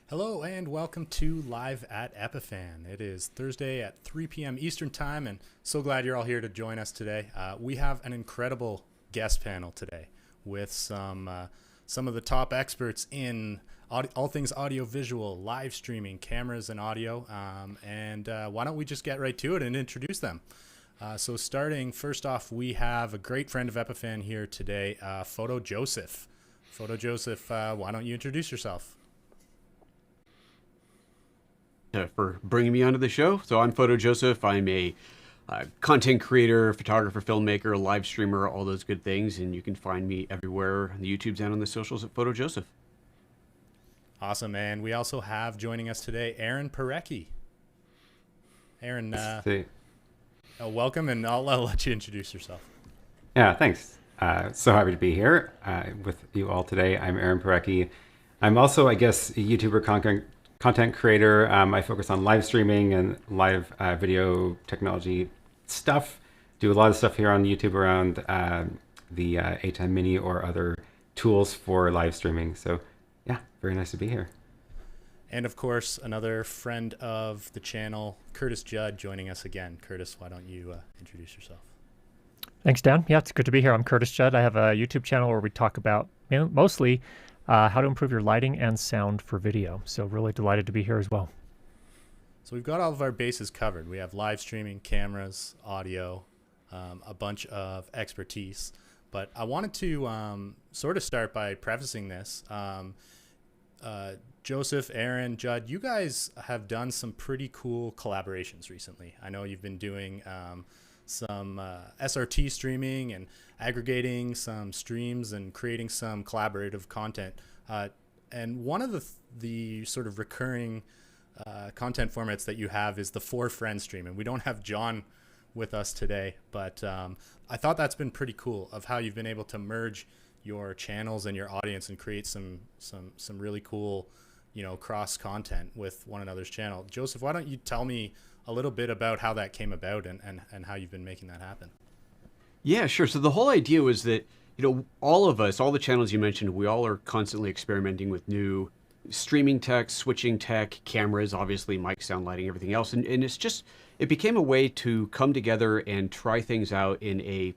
Hello and welcome to Live at Epiphan. It is Thursday at 3 p.m. Eastern Time, and so glad you're all here to join us today. We have an incredible guest panel today with some of the top experts in all things audio-visual, live streaming, cameras, and audio. Why don't we just get right to it and introduce them? So starting first off, we have a great friend of Epiphan here today, PhotoJoseph. PhotoJoseph, why don't you introduce yourself? For bringing me onto the show. So I'm PhotoJoseph. I'm a content creator, photographer, filmmaker, live streamer, all those good things. And you can find me everywhere on the YouTubes and on the socials at PhotoJoseph. Awesome. And we also have joining us today, Aaron Parecki. Aaron, welcome, and I'll let you introduce yourself. Yeah, thanks. So happy to be here with you all today. I'm Aaron Parecki. I'm also, I guess, a YouTuber content creator. I focus on live streaming and live video technology stuff. Do a lot of stuff here on YouTube around the A10 Mini or other tools for live streaming. So yeah, very nice to be here. And of course, another friend of the channel, Curtis Judd, joining us again. Curtis, why don't you introduce yourself? Thanks, Dan. Yeah, it's good to be here. I'm Curtis Judd. I have a YouTube channel where we talk about mostly how to improve your lighting and sound for video. So really delighted to be here as well. So we've got all of our bases covered. We have live streaming, cameras, audio, a bunch of expertise. But I wanted to sort of start by prefacing this. Joseph, Aaron, Judd, you guys have done some pretty cool collaborations recently. I know you've been doing some SRT streaming and aggregating some streams and creating some collaborative content. And one of the sort of recurring content formats that you have is the 4Friends stream. And we don't have John with us today, but I thought that's been pretty cool of how you've been able to merge your channels and your audience and create some really cool, cross content with one another's channel. Joseph, why don't you tell me a little bit about how that came about and how you've been making that happen? Yeah, sure. So the whole idea was that, all of us, all the channels you mentioned, we all are constantly experimenting with new streaming tech, switching tech, cameras, obviously, mic, sound, lighting, everything else. And it became a way to come together and try things out in a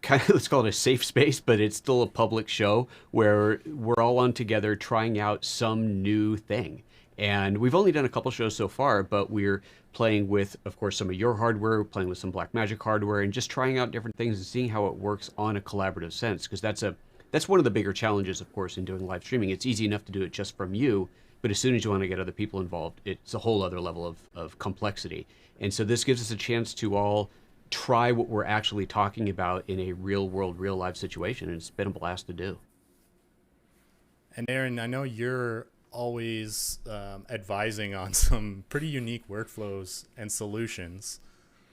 kind of, let's call it a safe space, but it's still a public show where we're all on together trying out some new thing. And we've only done a couple shows so far, but we're playing with, of course, some of your hardware, playing with some Blackmagic hardware, and just trying out different things and seeing how it works on a collaborative sense. Because that's one of the bigger challenges, of course, in doing live streaming. It's easy enough to do it just from you, but as soon as you want to get other people involved, it's a whole other level of complexity. And so this gives us a chance to all try what we're actually talking about in a real world, real life situation. And it's been a blast to do. And Aaron, I know you're always advising on some pretty unique workflows and solutions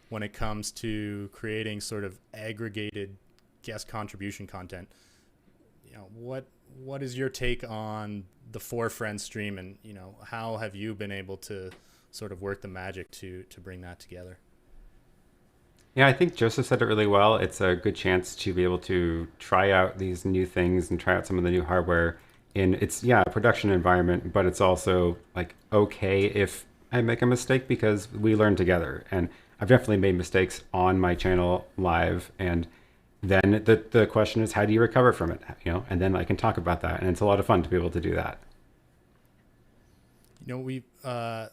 when it comes to creating sort of aggregated guest contribution content. What is your take on the 4Friends stream, and how have you been able to sort of work the magic to bring that together? Yeah, I think Joseph said it really well. It's a good chance to be able to try out these new things and try out some of the new hardware in a production environment, but it's also like okay if I make a mistake because we learn together. And I've definitely made mistakes on my channel live, and then the question is, how do you recover from it? And then I can talk about that, and it's a lot of fun to be able to do that. We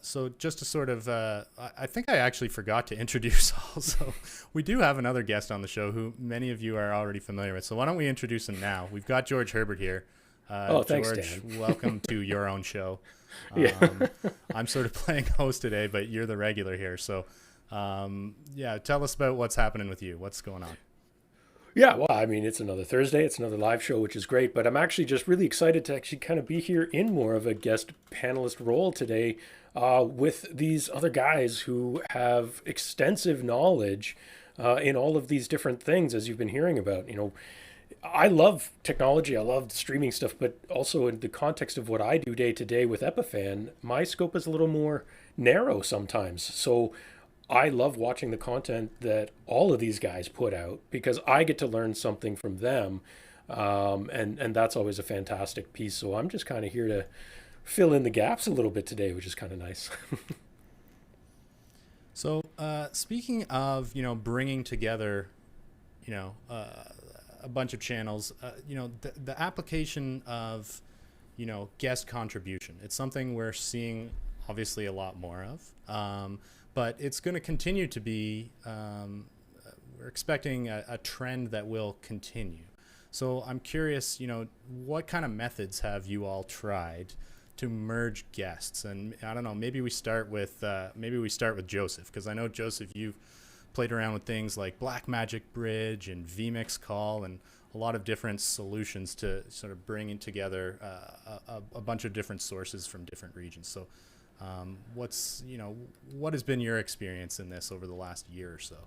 so just to sort of I think I actually forgot to introduce also, we do have another guest on the show who many of you are already familiar with. So why don't we introduce him now? We've got George Herbert here. Thanks, George, Dan. Welcome to your own show. Yeah. I'm sort of playing host today, but you're the regular here. So, tell us about what's happening with you. What's going on? Yeah, well, I mean, it's another Thursday. It's another live show, which is great. But I'm actually just really excited to actually kind of be here in more of a guest panelist role today with these other guys who have extensive knowledge in all of these different things, as you've been hearing about. I love technology. I love streaming stuff, but also in the context of what I do day to day with Epiphan, my scope is a little more narrow sometimes. So I love watching the content that all of these guys put out because I get to learn something from them. And that's always a fantastic piece. So I'm just kind of here to fill in the gaps a little bit today, which is kind of nice. So speaking of, bringing together, a bunch of channels, the application of, guest contribution, it's something we're seeing obviously a lot more of, but it's going to continue to be, we're expecting a trend that will continue. So I'm curious, what kind of methods have you all tried to merge guests? And I don't know, maybe we start with Joseph, because I know, Joseph, you've played around with things like Blackmagic Bridge and vMix Call and a lot of different solutions to sort of bringing together a bunch of different sources from different regions. So what has been your experience in this over the last year or so?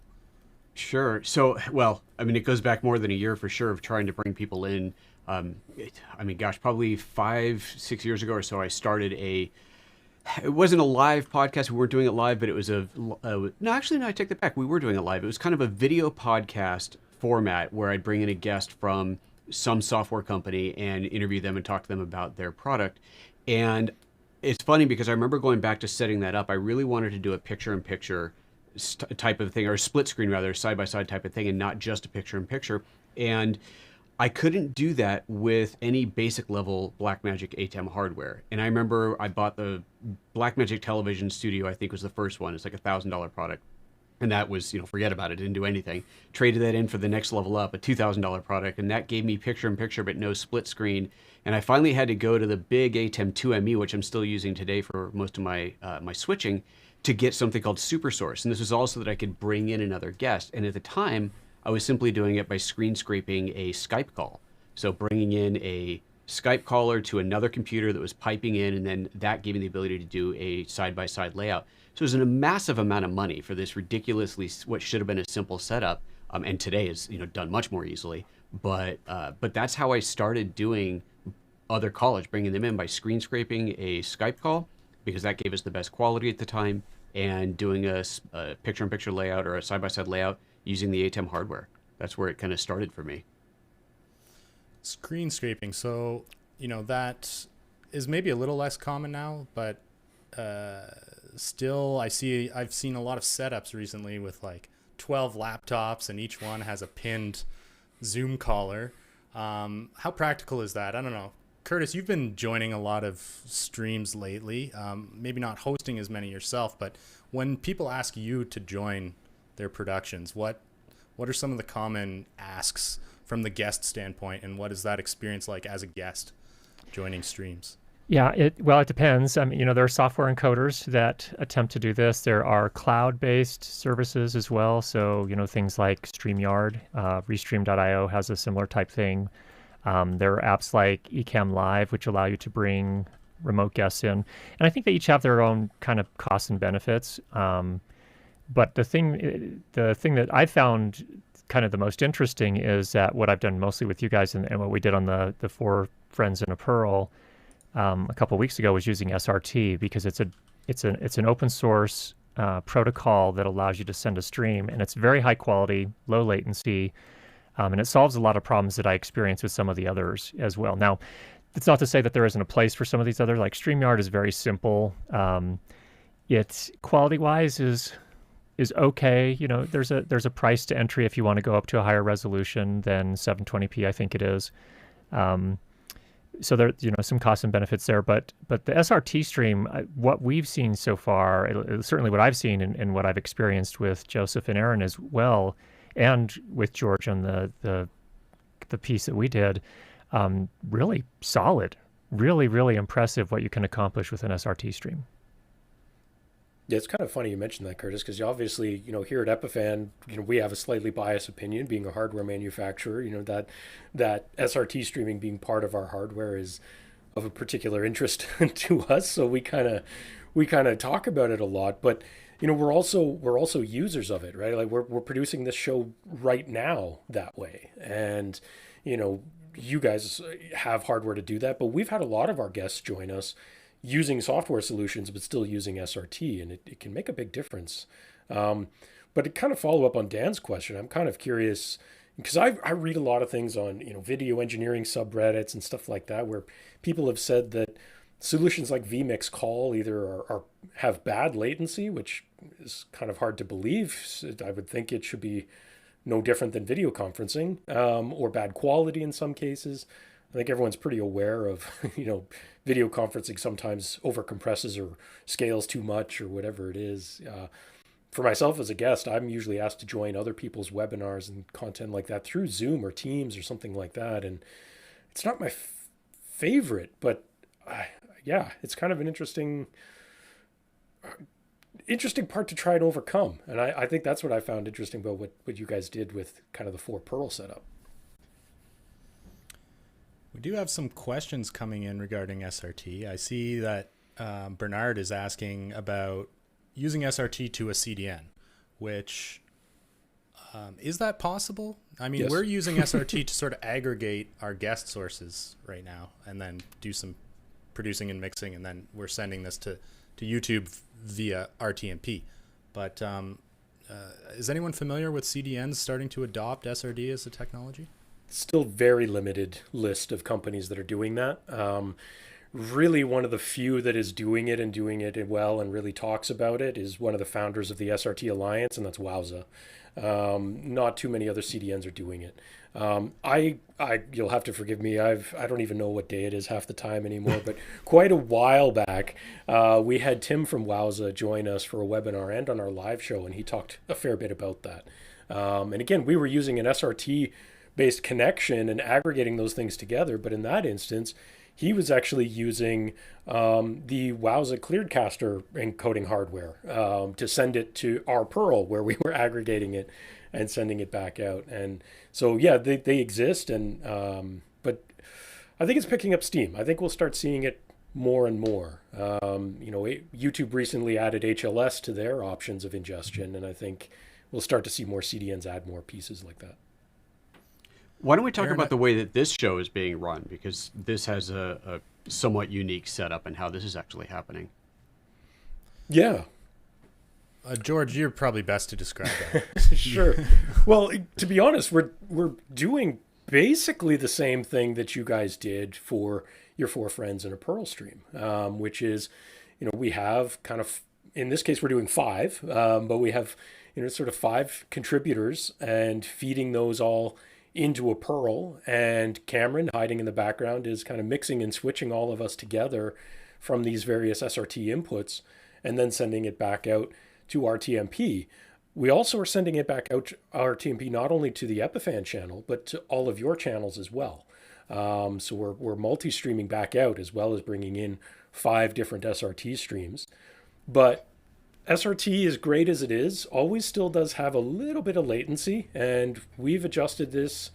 Sure. So, well, I mean, it goes back more than a year for sure of trying to bring people in. Probably 5-6 years ago or so, I started it wasn't a live podcast. We weren't doing it live, but it was no, I take that back. We were doing it live. It was kind of a video podcast format where I'd bring in a guest from some software company and interview them and talk to them about their product. And it's funny because I remember going back to setting that up. I really wanted to do a picture-in-picture type of thing, or a split screen rather, side-by-side type of thing, and not just a picture-in-picture. And I couldn't do that with any basic level Blackmagic ATEM hardware. And I remember I bought the Blackmagic Television Studio, I think was the first one. It's like $1,000 product. And that was, forget about it, didn't do anything. Traded that in for the next level up, a $2,000 product. And that gave me picture-in-picture, but no split screen. And I finally had to go to the big ATEM 2ME, which I'm still using today for most of my my switching, to get something called SuperSource. And this was also that I could bring in another guest. And at the time, I was simply doing it by screen scraping a Skype call. So bringing in a Skype caller to another computer that was piping in, and then that gave me the ability to do a side-by-side layout. So it was a massive amount of money for this ridiculously, what should have been a simple setup, and today is done much more easily. But that's how I started doing other callers, bringing them in by screen scraping a Skype call, because that gave us the best quality at the time, and doing a picture-in-picture layout or a side-by-side layout using the ATEM hardware. That's where it kind of started for me. Screen scraping. So, that is maybe a little less common now, but still I've seen a lot of setups recently with like 12 laptops and each one has a pinned Zoom caller. How practical is that? I don't know. Curtis, you've been joining a lot of streams lately, maybe not hosting as many yourself, but when people ask you to join their productions, what are some of the common asks from the guest standpoint, and what is that experience like as a guest joining streams? Yeah, it depends. I mean, there are software encoders that attempt to do this. There are cloud-based services as well. So, things like StreamYard, Restream.io has a similar type thing. There are apps like Ecamm Live, which allow you to bring remote guests in. And I think they each have their own kind of costs and benefits. But the thing that I found kind of the most interesting is that what I've done mostly with you guys and what we did on the Four Friends in a Pearl a couple of weeks ago was using SRT, because it's an open source protocol that allows you to send a stream, and it's very high quality, low latency, and it solves a lot of problems that I experience with some of the others as well. Now, it's not to say that there isn't a place for some of these other, like StreamYard is very simple. It's quality-wise is okay. There's a price to entry if you want to go up to a higher resolution than 720p, I think it is. So there, some costs and benefits there, but the SRT stream, what we've seen so far, certainly what I've seen and what I've experienced with Joseph and Aaron as well, and with George on the piece that we did, really solid, really, really impressive what you can accomplish with an SRT stream. Yeah, it's kind of funny you mentioned that, Curtis, because obviously, here at Epiphan, we have a slightly biased opinion, being a hardware manufacturer, that SRT streaming being part of our hardware is of a particular interest to us. So we kind of talk about it a lot, but we're also users of it, right? Like we're producing this show right now that way, and you guys have hardware to do that, but we've had a lot of our guests join us using software solutions, but still using SRT, and it can make a big difference. But to kind of follow up on Dan's question, I'm kind of curious, because I read a lot of things on video engineering subreddits and stuff like that, where people have said that Solutions like vMix Call either have bad latency, which is kind of hard to believe. I would think it should be no different than video conferencing, or bad quality in some cases. I think everyone's pretty aware of, video conferencing sometimes overcompresses or scales too much or whatever it is. For myself as a guest, I'm usually asked to join other people's webinars and content like that through Zoom or Teams or something like that. And it's not my favorite, but yeah, it's kind of an interesting part to try and overcome. And I think that's what I found interesting about what you guys did with kind of the 4 Pearl setup. We do have some questions coming in regarding SRT. I see that Bernard is asking about using SRT to a CDN, which is that possible? I mean, Yes. We're using SRT to sort of aggregate our guest sources right now and then do some producing and mixing, and then we're sending this to YouTube via RTMP. But is anyone familiar with CDNs starting to adopt SRT as a technology? Still very limited list of companies that are doing that. Really one of the few that is doing it and doing it well and really talks about it is one of the founders of the SRT Alliance, and that's Wowza. Not too many other CDNs are doing it. You'll have to forgive me. I don't even know what day it is half the time anymore, but quite a while back, we had Tim from Wowza join us for a webinar and on our live show, and he talked a fair bit about that. And again, we were using an SRT based connection and aggregating those things together. But in that instance, he was actually using the Wowza Clearedcaster encoding hardware to send it to our Pearl, where we were aggregating it and sending it back out. And so, yeah, they exist. And but I think it's picking up steam. I think we'll start seeing it more and more. YouTube recently added HLS to their options of ingestion, and I think we'll start to see more CDNs add more pieces like that. Why don't we talk about the way that this show is being run? Because this has a somewhat unique setup and how this is actually happening. Yeah. George, you're probably best to describe that. Sure. Well, to be honest, we're doing basically the same thing that you guys did for your 4 friends in a Pearl stream, which is, we have kind of, in this case, we're doing 5, but we have, sort of 5 contributors and feeding those all into a Pearl, and Cameron hiding in the background is kind of mixing and switching all of us together from these various SRT inputs and then sending it back out to RTMP. We also are sending it back out to RTMP not only to the Epiphan channel, but to all of your channels as well. So we're multi-streaming back out as well as bringing in 5 different SRT streams. But SRT, as great as it is, always still does have a little bit of latency, and we've adjusted this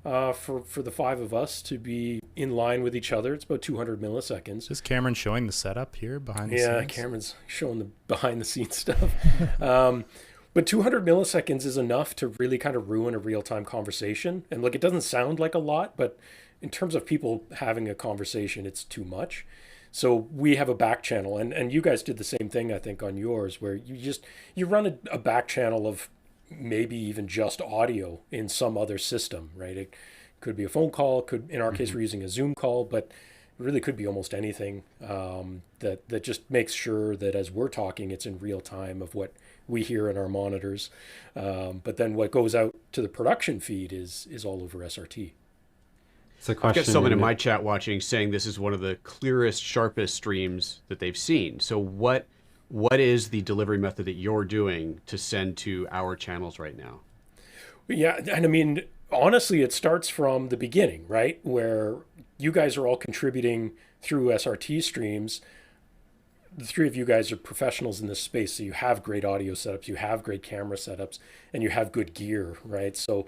for the 5 of us to be in line with each other. It's about 200 milliseconds. Is Cameron showing the setup here behind the scenes? Yeah, Cameron's showing the behind-the-scenes stuff. But 200 milliseconds is enough to really kind of ruin a real-time conversation. And look, it doesn't sound like a lot, but in terms of people having a conversation, it's too much. So we have a back channel, and you guys did the same thing, I think, on yours, where you run a back channel of maybe even just audio in some other system, right? It could be a phone call, in our case, we're using a Zoom call, but it really could be almost anything that just makes sure that as we're talking, it's in real time of what we hear in our monitors. But then what goes out to the production feed is all over SRT. It's a I've question. got someone in my chat watching saying this is one of the clearest, sharpest streams that they've seen. So what is the delivery method that you're doing to send to our channels right now? Yeah, and I mean, honestly, it starts from the beginning, right? Where you guys are all contributing through SRT streams. The 3 of you guys are professionals in this space, so you have great audio setups, you have great camera setups, and you have good gear, right? So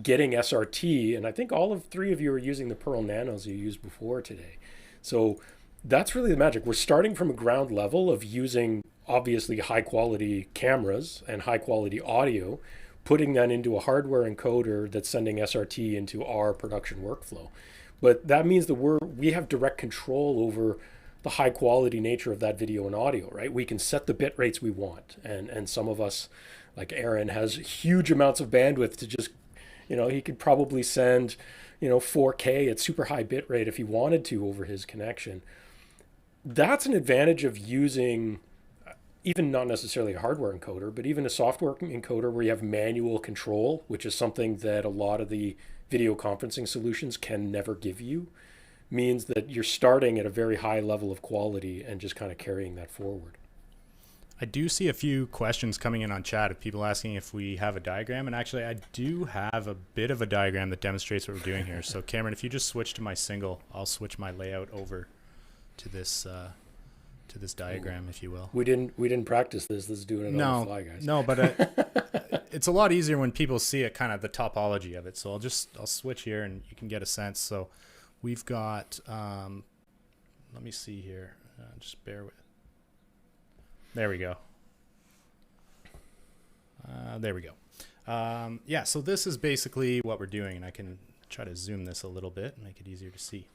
getting SRT, and I think all of 3 of you are using the Pearl Nanos you used before today. So that's really the magic. We're starting from a ground level of using obviously high quality cameras and high quality audio, putting that into a hardware encoder that's sending SRT into our production workflow. But that means that we have direct control over the high quality nature of that video and audio, right? We can set the bit rates we want. And some of us, like Aaron, has huge amounts of bandwidth to just, he could probably send, 4K at super high bit rate if he wanted to over his connection. that's an advantage of using even not necessarily a hardware encoder, but even a software encoder where you have manual control, which is something that a lot of the video conferencing solutions can never give you, means that you're starting at a very high level of quality and just kind of carrying that forward. I do see a few questions coming in on chat of people asking if we have a diagram, and actually I do have a bit of a diagram that demonstrates what we're doing here. So Cameron, if you just switch to my single, I'll switch my layout over to this diagram, if you will. We didn't practice this. Let's do it on the fly, guys. No, but it's a lot easier when people see it, kind of the topology of it. So I'll switch here and you can get a sense. So we've got, let me see here, just bear with. There we go. There we go. Yeah, so this is basically what we're doing, and I can try to zoom this a little bit and make it easier to see.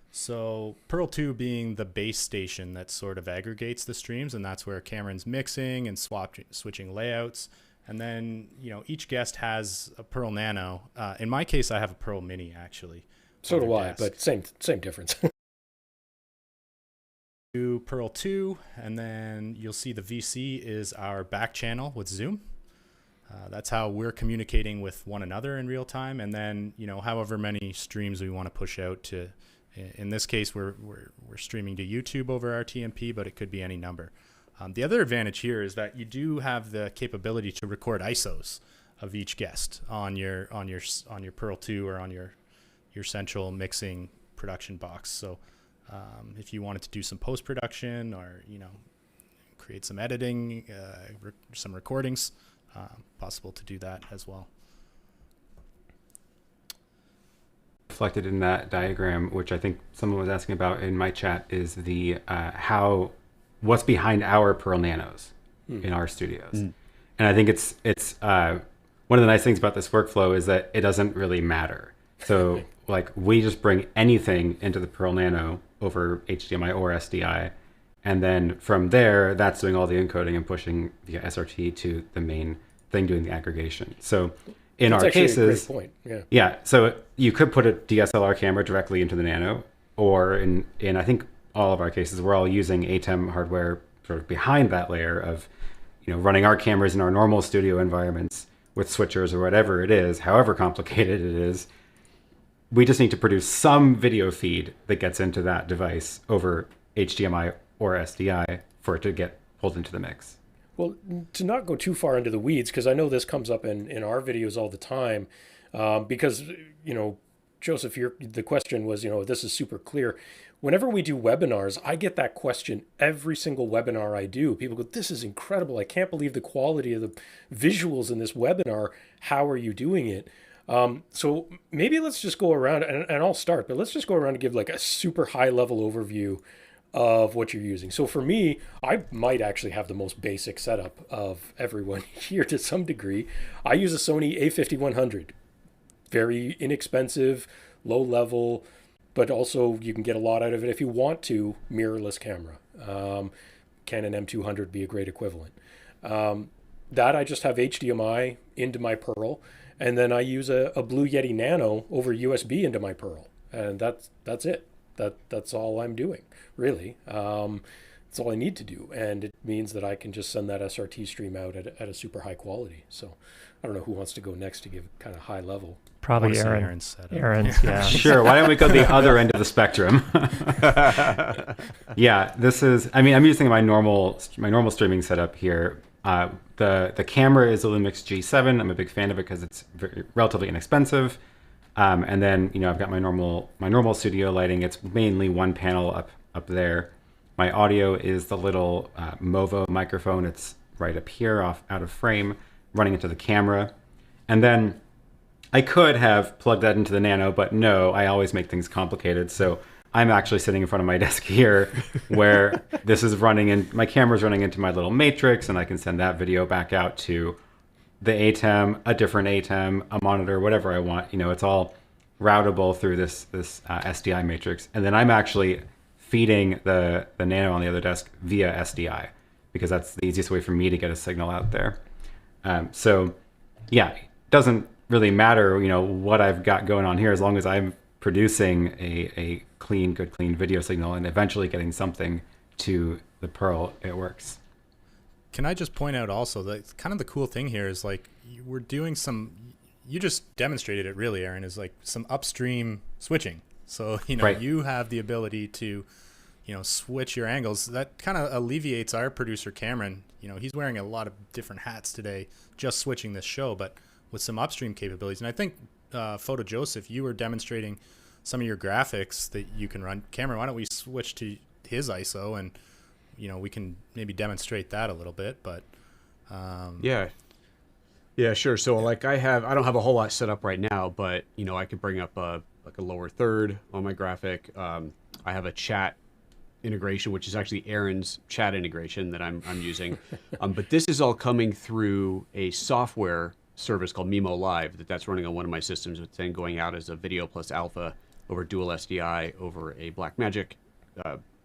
So Pearl 2 being the base station that sort of aggregates the streams, and that's where Cameron's mixing and switching layouts. And then, you know, each guest has a Pearl Nano. In my case, I have a Pearl Mini, actually. So do I, but same difference. Pearl 2, and then you'll see the VC is our back channel with Zoom. That's how we're communicating with one another in real time, and then, you know, however many streams we want to push out to. In this case, we're streaming to YouTube over our TMP, but it could be any number. The other advantage here is that you do have the capability to record ISOs of each guest on your Pearl 2 or on your central mixing production box. So if you wanted to do some post-production or, you know, create some editing, some recordings, possible to do that as well. Reflected in that diagram, which I think someone was asking about in my chat, is the what's behind our Pearl Nanos in our studios. And I think it's one of the nice things about this workflow is that it doesn't really matter. So like we just bring anything into the Pearl Nano over HDMI or SDI, and then from there that's doing all the encoding and pushing via SRT to the main thing doing the aggregation. So in That's our actually cases, a great point. yeah, so you could put a DSLR camera directly into the Nano, or in I think all of our cases, we're all using ATEM hardware sort of behind that layer of, you know, running our cameras in our normal studio environments with switchers or whatever it is, however complicated it is. We just need to produce some video feed that gets into that device over HDMI or SDI for it to get pulled into the mix. Well, to not go too far into the weeds, because I know this comes up in our videos all the time, because, you know, Joseph, the question was, you know, this is super clear. Whenever we do webinars, I get that question every single webinar I do. People go, this is incredible. I can't believe the quality of the visuals in this webinar. How are you doing it? So maybe let's just go around, and I'll start, but let's just go around and give like a super high level overview of what you're using. So for me, I might actually have the most basic setup of everyone here to some degree. I use a Sony A5100, very inexpensive, low level, but also you can get a lot out of it if you want to, mirrorless camera. Canon M200 would be a great equivalent. That I just have HDMI into my Pearl, and then I use a Blue Yeti Nano over USB into my Pearl, and that's it. That's all I'm doing, really. That's all I need to do, and it means that I can just send that SRT stream out at a super high quality. So I don't know who wants to go next to give kind of high level. Probably Aaron. Aaron's, yeah. Sure. Why don't we go the other end of the spectrum? Yeah, this is. I mean, I'm using my normal streaming setup here. The camera is a Lumix G7. I'm a big fan of it because it's relatively inexpensive. And then, you know, I've got my normal studio lighting. It's mainly one panel up there. My audio is the little Movo microphone. It's right up here, out of frame, running into the camera. And then I could have plugged that into the Nano, but no, I always make things complicated. So I'm actually sitting in front of my desk here where this is running in, my camera's running into my little matrix, and I can send that video back out to the ATEM, a different ATEM, a monitor, whatever I want. You know, it's all routable through this SDI matrix. And then I'm actually feeding the Nano on the other desk via SDI because that's the easiest way for me to get a signal out there. So yeah, it doesn't really matter, you know, what I've got going on here as long as I'm producing a good clean video signal and eventually getting something to the Pearl, it works. Can I just point out also that kind of the cool thing here is like we're doing some, you just demonstrated it really, Aaron, is like some upstream switching. So, Right. you have the ability to, switch your angles. That kind of alleviates our producer, Cameron. He's wearing a lot of different hats today, just switching this show, but with some upstream capabilities. And I think, PhotoJoseph, you were demonstrating some of your graphics that you can run. Cameron, why don't we switch to his ISO and, we can maybe demonstrate that a little bit, but Yeah, sure. So like I don't have a whole lot set up right now, but I could bring up a lower third on my graphic. I have a chat integration, which is actually Aaron's chat integration that I'm using. But this is all coming through a software service called Mimo Live that's running on one of my systems, with then going out as a video plus alpha over dual SDI over a Blackmagic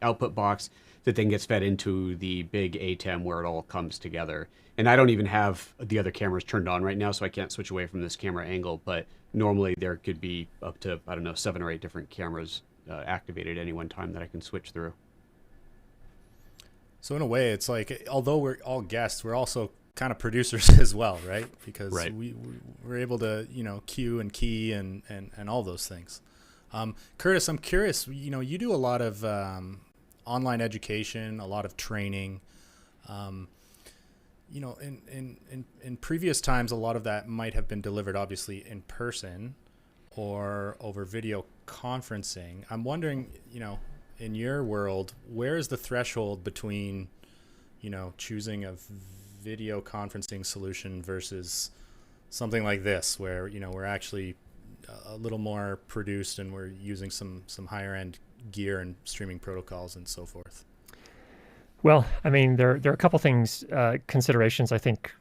output box that then gets fed into the big ATEM where it all comes together. And I don't even have the other cameras turned on right now, so I can't switch away from this camera angle. But normally there could be up to, 7 or 8 different cameras activated at any one time that I can switch through. So in a way, it's like, although we're all guests, we're also kind of producers as well, right? Because Right. we're able to, cue and key and all those things. Curtis, I'm curious, you do a lot of online education, a lot of training. In previous times, a lot of that might have been delivered obviously in person or over video conferencing. I'm wondering, in your world, where is the threshold between, choosing a video conferencing solution versus something like this, where, we're actually a little more produced and we're using some higher end gear and streaming protocols and so forth? Well, I mean, there are a couple things, considerations. I think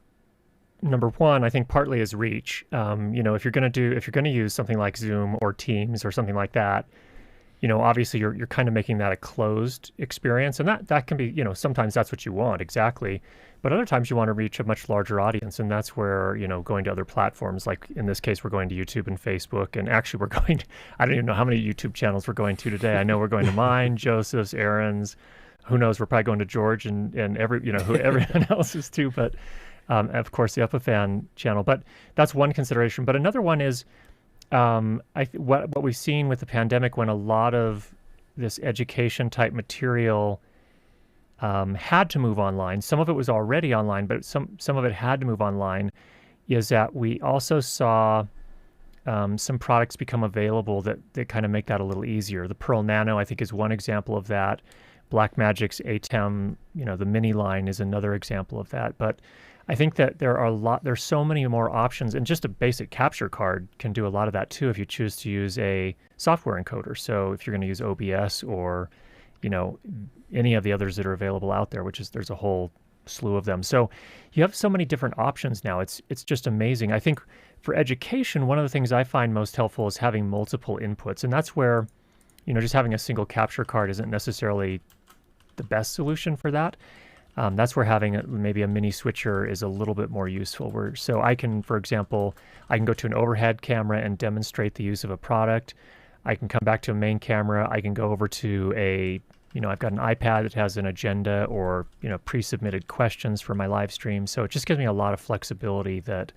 number one, I think partly is reach. If you're going to use something like Zoom or Teams or something like that, obviously you're kind of making that a closed experience, and that can be, sometimes that's what you want exactly, but other times you want to reach a much larger audience, and that's where, going to other platforms, like in this case, we're going to YouTube and Facebook, and actually I don't even know how many YouTube channels we're going to today. I know we're going to mine, Joseph's, Aaron's, who knows, we're probably going to George and who everyone else is too, but of course the Epiphan channel. But that's one consideration. But another one is what we've seen with the pandemic, when a lot of this education type material had to move online. Some of it was already online, but some of it had to move online. Is that we also saw some products become available that kind of make that a little easier. The Pearl Nano, I think, is one example of that. Blackmagic's ATEM, the mini line, is another example of that. But I think that there's so many more options, and just a basic capture card can do a lot of that too if you choose to use a software encoder. So if you're going to use OBS or, any of the others that are available out there, there's a whole slew of them. So you have so many different options now. It's just amazing. I think for education, one of the things I find most helpful is having multiple inputs, and that's where, just having a single capture card isn't necessarily the best solution for that. That's where having maybe a mini switcher is a little bit more useful. So I can, for example, go to an overhead camera and demonstrate the use of a product. I can come back to a main camera. I can go over to I've got an iPad that has an agenda or, pre-submitted questions for my live stream. So it just gives me a lot of flexibility that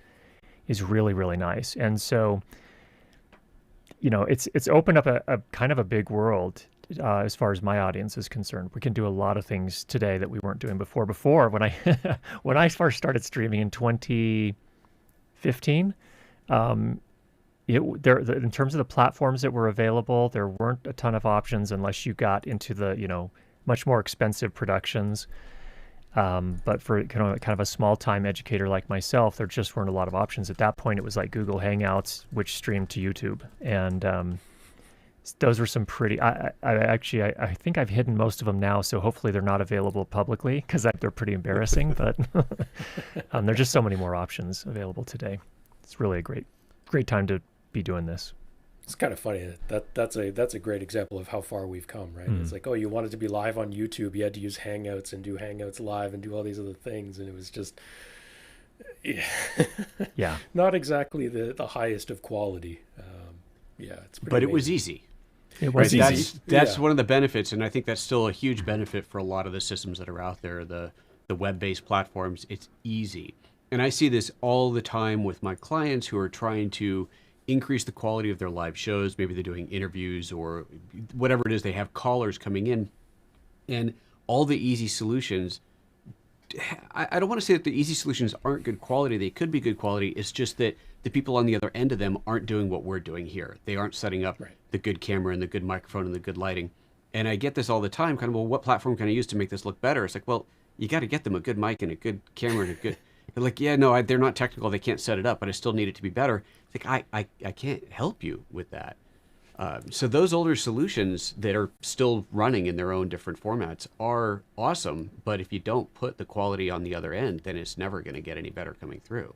is really, really nice. And so, it's opened up a kind of a big world as far as my audience is concerned. We can do a lot of things today that we weren't doing before. Before, when I when I first started streaming in 2015, in terms of the platforms that were available, there weren't a ton of options unless you got into the much more expensive productions. But for kind of a small time educator like myself, there just weren't a lot of options. At that point, it was like Google Hangouts, which streamed to YouTube, and those were some pretty. I think I've hidden most of them now, so hopefully they're not available publicly because they're pretty embarrassing. But there's just so many more options available today. It's really a great time to be doing this. It's kind of funny. That's a great example of how far we've come, right? It's like, you wanted to be live on YouTube, you had to use Hangouts and do Hangouts live and do all these other things, and it was just, not exactly the highest of quality. It's pretty But amazing. it was easy. It Right, was easy. that's one of the benefits, and I think that's still a huge benefit for a lot of the systems that are out there, the web-based platforms. It's easy. And I see this all the time with my clients who are trying to increase the quality of their live shows. Maybe they're doing interviews or whatever it is, they have callers coming in, and all the easy solutions, I don't want to say that the easy solutions aren't good quality. They could be good quality. It's just that the people on the other end of them aren't doing what we're doing here. They aren't setting up the good camera and the good microphone and the good lighting. And I get this all the time, kind of, well, what platform can I use to make this look better? It's like, well, you got to get them a good mic and a good camera and a good... They're like, yeah, no, they're not technical. They can't set it up, but I still need it to be better. It's like, I can't help you with that. So those older solutions that are still running in their own different formats are awesome, but if you don't put the quality on the other end, then it's never going to get any better coming through.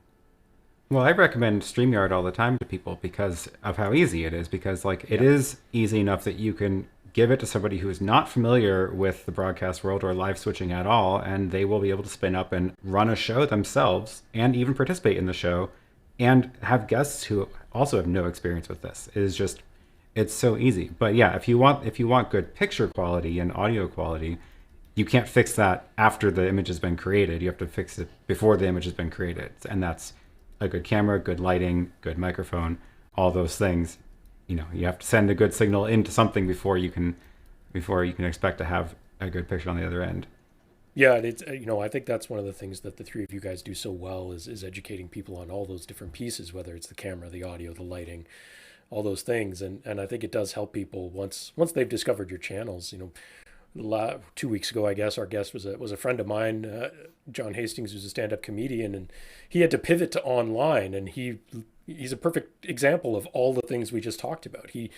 Well, I recommend StreamYard all the time to people because of how easy it is, because it is easy enough that you can give it to somebody who is not familiar with the broadcast world or live switching at all, and they will be able to spin up and run a show themselves and even participate in the show and have guests who also have no experience with this. It is just, it's so easy. But yeah, if you want good picture quality and audio quality, you can't fix that after the image has been created. You have to fix it before the image has been created. And that's a good camera, good lighting, good microphone, all those things. You have to send a good signal into something before you can expect to have a good picture on the other end. Yeah, it's I think that's one of the things that the three of you guys do so well is educating people on all those different pieces, whether it's the camera, the audio, the lighting, all those things, and I think it does help people once they've discovered your channels. 2 weeks ago, I guess, our guest was a friend of mine, John Hastings, who's a stand-up comedian, and he had to pivot to online, and he's a perfect example of all the things we just talked about. He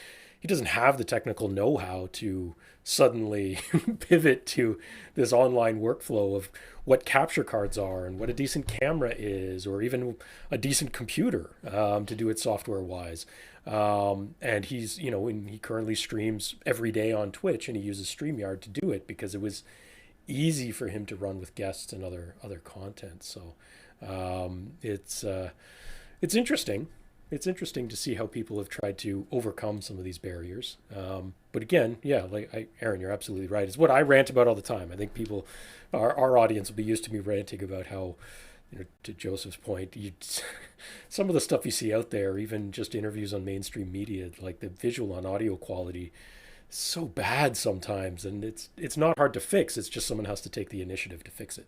doesn't have the technical know-how to suddenly pivot to this online workflow of what capture cards are and what a decent camera is, or even a decent computer to do it software-wise. And he's, and he currently streams every day on Twitch, and he uses StreamYard to do it because it was easy for him to run with guests and other content. So it's interesting. It's interesting to see how people have tried to overcome some of these barriers. But again, yeah, Aaron, you're absolutely right. It's what I rant about all the time. I think people, our audience will be used to me ranting about how, to Joseph's point, some of the stuff you see out there, even just interviews on mainstream media, like the visual and audio quality, is so bad sometimes, and it's not hard to fix. It's just someone has to take the initiative to fix it.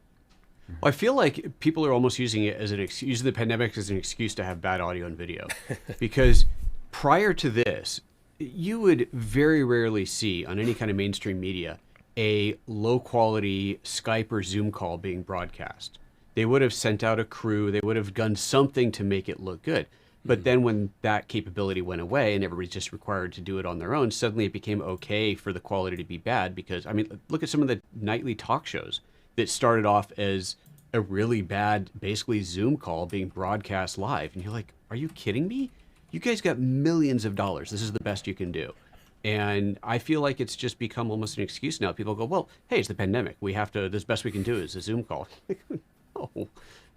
Well, I feel like people are almost using it as using the pandemic as an excuse to have bad audio and video, because prior to this, you would very rarely see on any kind of mainstream media a low quality Skype or Zoom call being broadcast. They would have sent out a crew. They would have done something to make it look good. But then when that capability went away and everybody's just required to do it on their own, suddenly it became okay for the quality to be bad. Because, look at some of the nightly talk shows that started off as a really bad, basically Zoom call being broadcast live. And you're like, are you kidding me? You guys got millions of dollars. This is the best you can do. And I feel like it's just become almost an excuse now. People go, well, hey, it's the pandemic. We have to, this best we can do is a Zoom call.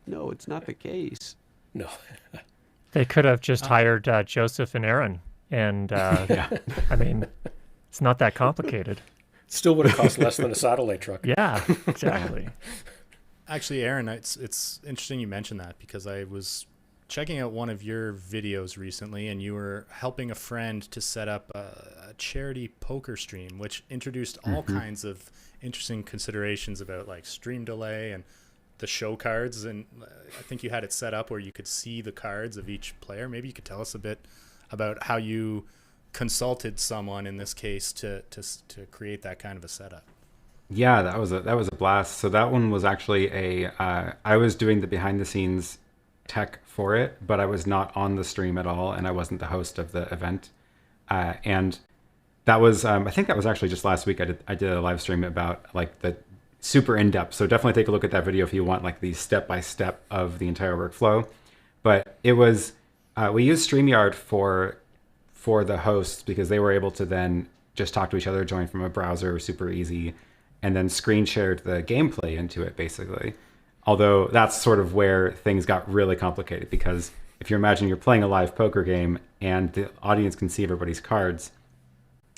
No, it's not the case. No. They could have just hired Joseph and Aaron. And, it's not that complicated. Still would have cost less than a satellite truck. Yeah, exactly. Actually, Aaron, it's interesting you mentioned that, because I was checking out one of your videos recently, and you were helping a friend to set up a charity poker stream, which introduced all kinds of interesting considerations about stream delay and the show cards. And I think you had it set up where you could see the cards of each player. Maybe you could tell us a bit about how you consulted someone in this case to create that kind of a setup. Yeah, that was a blast. So that one was actually I was doing the behind the scenes tech for it, but I was not on the stream at all, and I wasn't the host of the event. And that was I think that was actually just last week. I did a live stream about the super in depth. So definitely take a look at that video if you want the step by step of the entire workflow. But it was we used StreamYard for the hosts because they were able to then just talk to each other, join from a browser, super easy, and then screen shared the gameplay into it, basically. Although that's sort of where things got really complicated, because if you imagine you're playing a live poker game and the audience can see everybody's cards,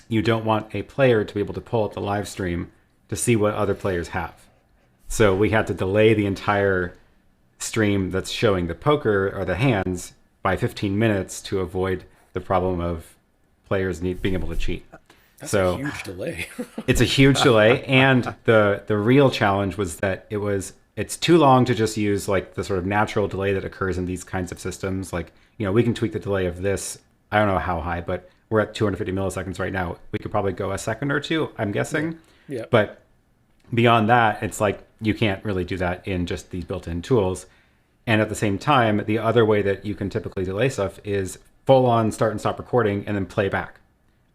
you don't want a player to be able to pull up the live stream to see what other players have. So we had to delay the entire stream that's showing the poker or the hands by 15 minutes to avoid the problem of players being able to cheat. That's so a huge delay. it's a huge delay, and the real challenge was that it's too long to just use like the sort of natural delay that occurs in these kinds of systems. Like, we can tweak the delay of this. I don't know how high, but we're at 250 milliseconds right now. We could probably go a second or two, I'm guessing. Yeah. But beyond that, it's like you can't really do that in just these built-in tools. And at the same time, the other way that you can typically delay stuff is full on start and stop recording and then play back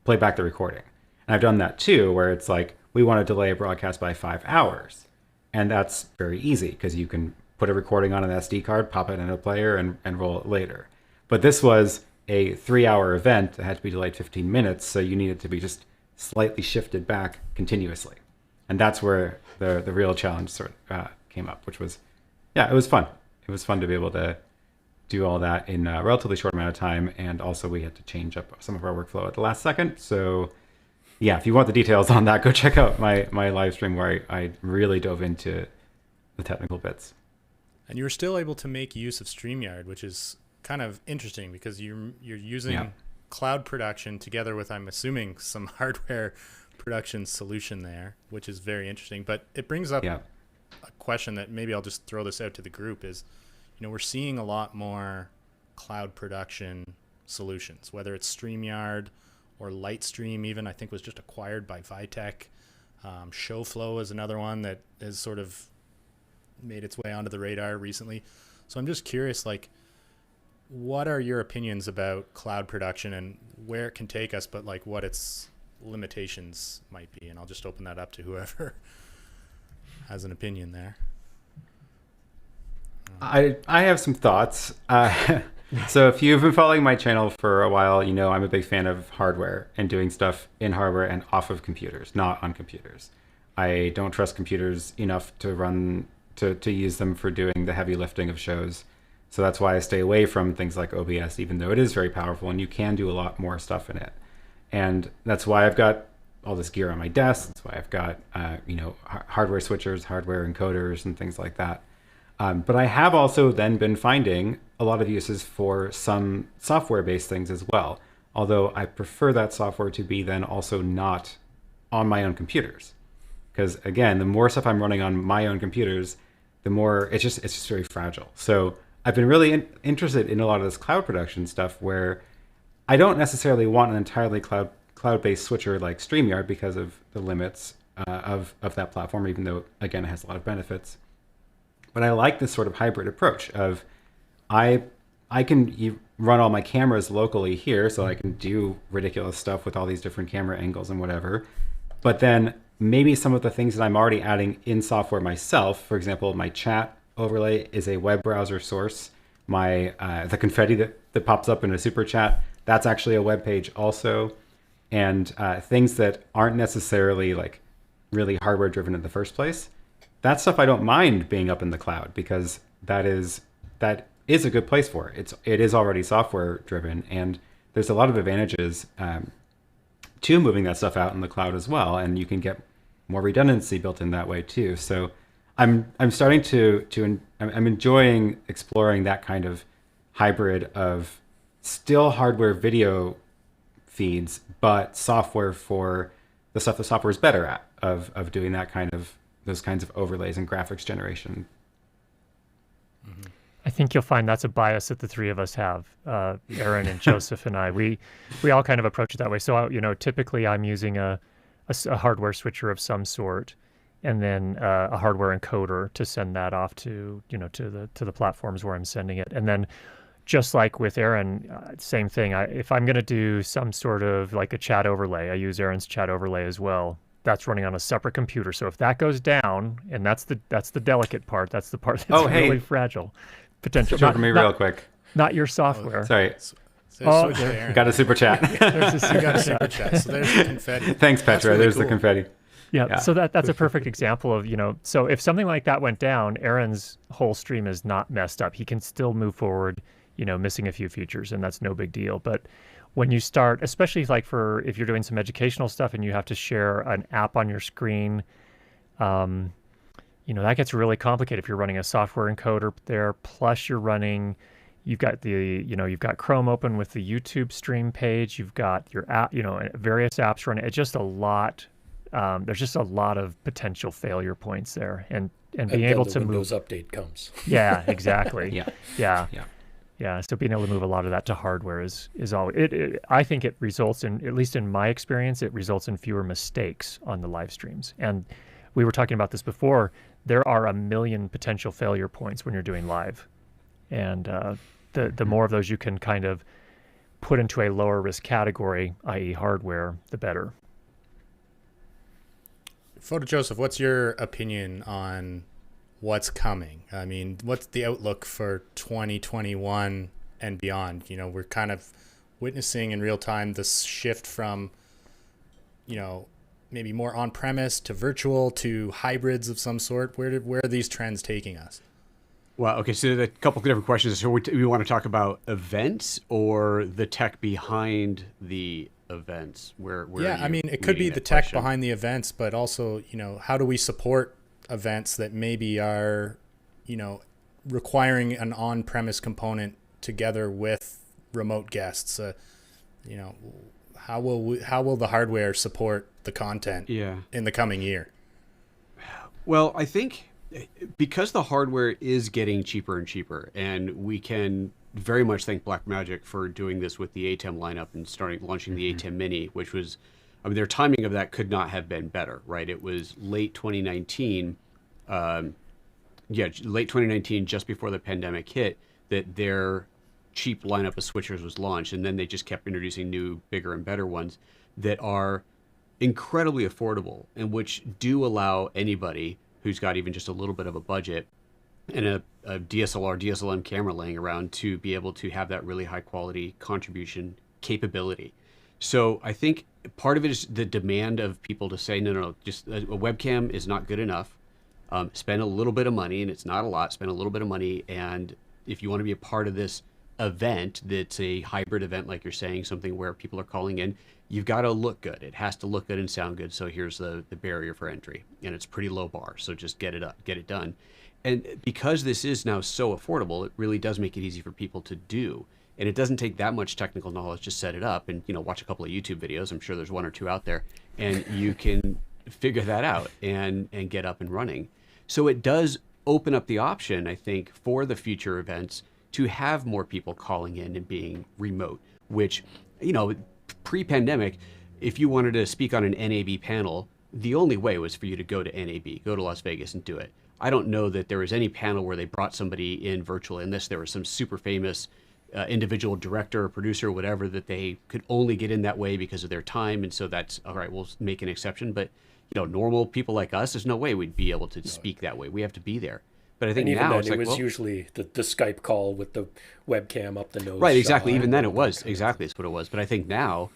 the recording. And I've done that too, where it's like, we want to delay a broadcast by 5 hours. And that's very easy because you can put a recording on an SD card, pop it in a player, and roll it later. But this was a 3-hour event that had to be delayed 15 minutes, so you needed to be just slightly shifted back continuously. And that's where the real challenge sort of came up, which was, it was fun. It was fun to be able to do all that in a relatively short amount of time, and also we had to change up some of our workflow at the last second. So yeah, if you want the details on that, go check out my live stream where I really dove into the technical bits. And you were still able to make use of StreamYard, which is kind of interesting because you're using cloud production together with, I'm assuming, some hardware production solution there, which is very interesting. But it brings up a question that maybe I'll just throw this out to the group is, we're seeing a lot more cloud production solutions, whether it's StreamYard or Lightstream even, I think was just acquired by Vitech. ShowFlow is another one that has sort of made its way onto the radar recently. So I'm just curious, like, what are your opinions about cloud production and where it can take us, but like what its limitations might be? And I'll just open that up to whoever has an opinion there. I have some thoughts. So if you've been following my channel for a while, I'm a big fan of hardware and doing stuff in hardware and off of computers, not on computers. I don't trust computers enough to use them for doing the heavy lifting of shows. So that's why I stay away from things like OBS, even though it is very powerful and you can do a lot more stuff in it. And that's why I've got all this gear on my desk. That's why I've got, hardware switchers, hardware encoders, and things like that. But I have also then been finding a lot of uses for some software-based things as well. Although I prefer that software to be then also not on my own computers. Because again, the more stuff I'm running on my own computers, the more it's just very fragile. So I've been really interested in a lot of this cloud production stuff where I don't necessarily want an entirely cloud-based switcher like StreamYard because of the limits of that platform, even though, again, it has a lot of benefits. But I like this sort of hybrid approach of I can run all my cameras locally here, so I can do ridiculous stuff with all these different camera angles and whatever. But then maybe some of the things that I'm already adding in software myself, for example, my chat overlay is a web browser source. My the confetti that pops up in a super chat, that's actually a web page also. And things that aren't necessarily like really hardware driven in the first place, that stuff I don't mind being up in the cloud because that is a good place for it. It is already software driven, and there's a lot of advantages to moving that stuff out in the cloud as well, and you can get more redundancy built in that way too. So I'm starting I'm enjoying exploring that kind of hybrid of still hardware video feeds, but software for the stuff the software is better at of doing those kinds of overlays and graphics generation. Mm-hmm. I think you'll find that's a bias that the three of us have, Aaron and Joseph and I. We all kind of approach it that way. So, typically I'm using a hardware switcher of some sort, and then a hardware encoder to send that off to the platforms where I'm sending it. And then, just like with Aaron, same thing. If I'm going to do some sort of like a chat overlay, I use Aaron's chat overlay as well. That's running on a separate computer. So if that goes down, and that's the delicate part. That's the part that's really fragile. Potentially. Switch over me real quick. Not your software. Sorry. Got a super chat. There's a super chat. So there's the confetti. Thanks, Petra. Really there's cool. the confetti. Yeah. So that's a perfect example of, so if something like that went down, Aaron's whole stream is not messed up. He can still move forward, missing a few features, and that's no big deal. But when you start, especially like for if you're doing some educational stuff and you have to share an app on your screen, that gets really complicated if you're running a software encoder there, plus you've got you've got Chrome open with the YouTube stream page, you've got your app, various apps running. It's just a lot. There's just a lot of potential failure points there, and being able to Windows move. update comes. Yeah, exactly. Yeah. Yeah. So being able to move a lot of that to hardware is all. I think it results in, at least in my experience, it results in fewer mistakes on the live streams. And we were talking about this before. There are a million potential failure points when you're doing live, and the more of those you can kind of put into a lower risk category, i.e., hardware, the better. PhotoJoseph, what's your opinion on what's coming? I mean, what's the outlook for 2021 and beyond? We're kind of witnessing in real time this shift from, maybe more on-premise to virtual to hybrids of some sort. Where are these trends taking us? Well, okay, so a couple of different questions. So we want to talk about events or the tech behind the events? Where I mean, it could be the tech behind the events, but also, how do we support events that maybe are, requiring an on-premise component together with remote guests? How will the hardware support the content in the coming year? Well, I think because the hardware is getting cheaper and cheaper, and we can very much thank Blackmagic for doing this with the ATEM lineup and launching the ATEM Mini, which was, their timing of that could not have been better, right? It was late 2019, late 2019, just before the pandemic hit, that their cheap lineup of switchers was launched, and then they just kept introducing new, bigger, and better ones that are incredibly affordable and which do allow anybody who's got even just a little bit of a budget and a DSLR, DSLM camera laying around to be able to have that really high quality contribution capability. So I think part of it is the demand of people to say, no, just a webcam is not good enough. Spend a little bit of money, and it's not a lot, spend a little bit of money. And if you want to be a part of this event, that's a hybrid event, like you're saying, something where people are calling in, you've got to look good. It has to look good and sound good. So here's the barrier for entry, and it's pretty low bar. So just get it done. And because this is now so affordable, it really does make it easy for people to do. And it doesn't take that much technical knowledge to set it up and, watch a couple of YouTube videos. I'm sure there's one or two out there, and you can figure that out and get up and running. So it does open up the option, I think, for the future events to have more people calling in and being remote, which, pre-pandemic, if you wanted to speak on an NAB panel, the only way was for you to go to NAB, go to Las Vegas and do it. I don't know that there was any panel where they brought somebody in virtually, unless there was some super famous individual director or producer or whatever that they could only get in that way because of their time. And so that's, all right, we'll make an exception. But, normal people like us, there's no way we'd be able to speak that way. We have to be there. But I think and even now then, it's like, it was usually the Skype call with the webcam up the nose. Right, exactly. Even then it was. Exactly, that's what it was. But I think now,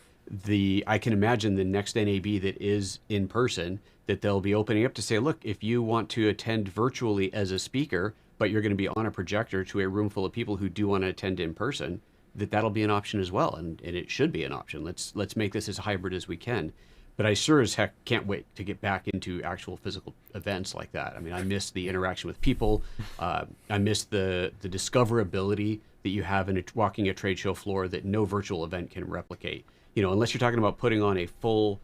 I can imagine the next NAB that is in person, that they'll be opening up to say, look, if you want to attend virtually as a speaker, but you're going to be on a projector to a room full of people who do want to attend in person, that'll be an option as well. And it should be an option. Let's make this as hybrid as we can. But I sure as heck can't wait to get back into actual physical events like that. I mean, I miss the interaction with people. I miss the discoverability that you have in walking a trade show floor that no virtual event can replicate. Unless you're talking about putting on a full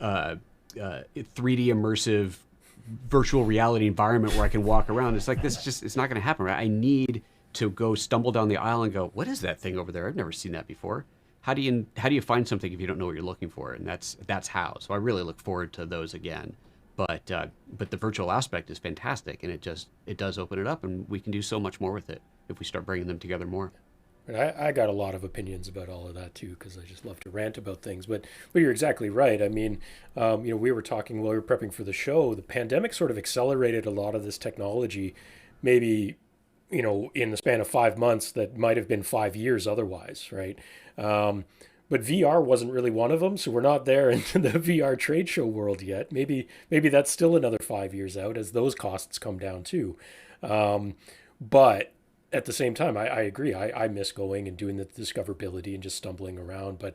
3D immersive virtual reality environment where I can walk around. It's like, it's not going to happen, right? I need to go stumble down the aisle and go, what is that thing over there? I've never seen that before. How do you find something if you don't know what you're looking for? And that's how. So I really look forward to those again. But the virtual aspect is fantastic, and it does open it up, and we can do so much more with it if we start bringing them together more. And I got a lot of opinions about all of that too, because I just love to rant about things. But you're exactly right. I mean, we were talking while we were prepping for the show. The pandemic sort of accelerated a lot of this technology, maybe in the span of 5 months that might have been 5 years otherwise, right? But VR wasn't really one of them, so we're not there into the VR trade show world yet. Maybe that's still another 5 years out as those costs come down too. But at the same time, I agree. I miss going and doing the discoverability and just stumbling around. But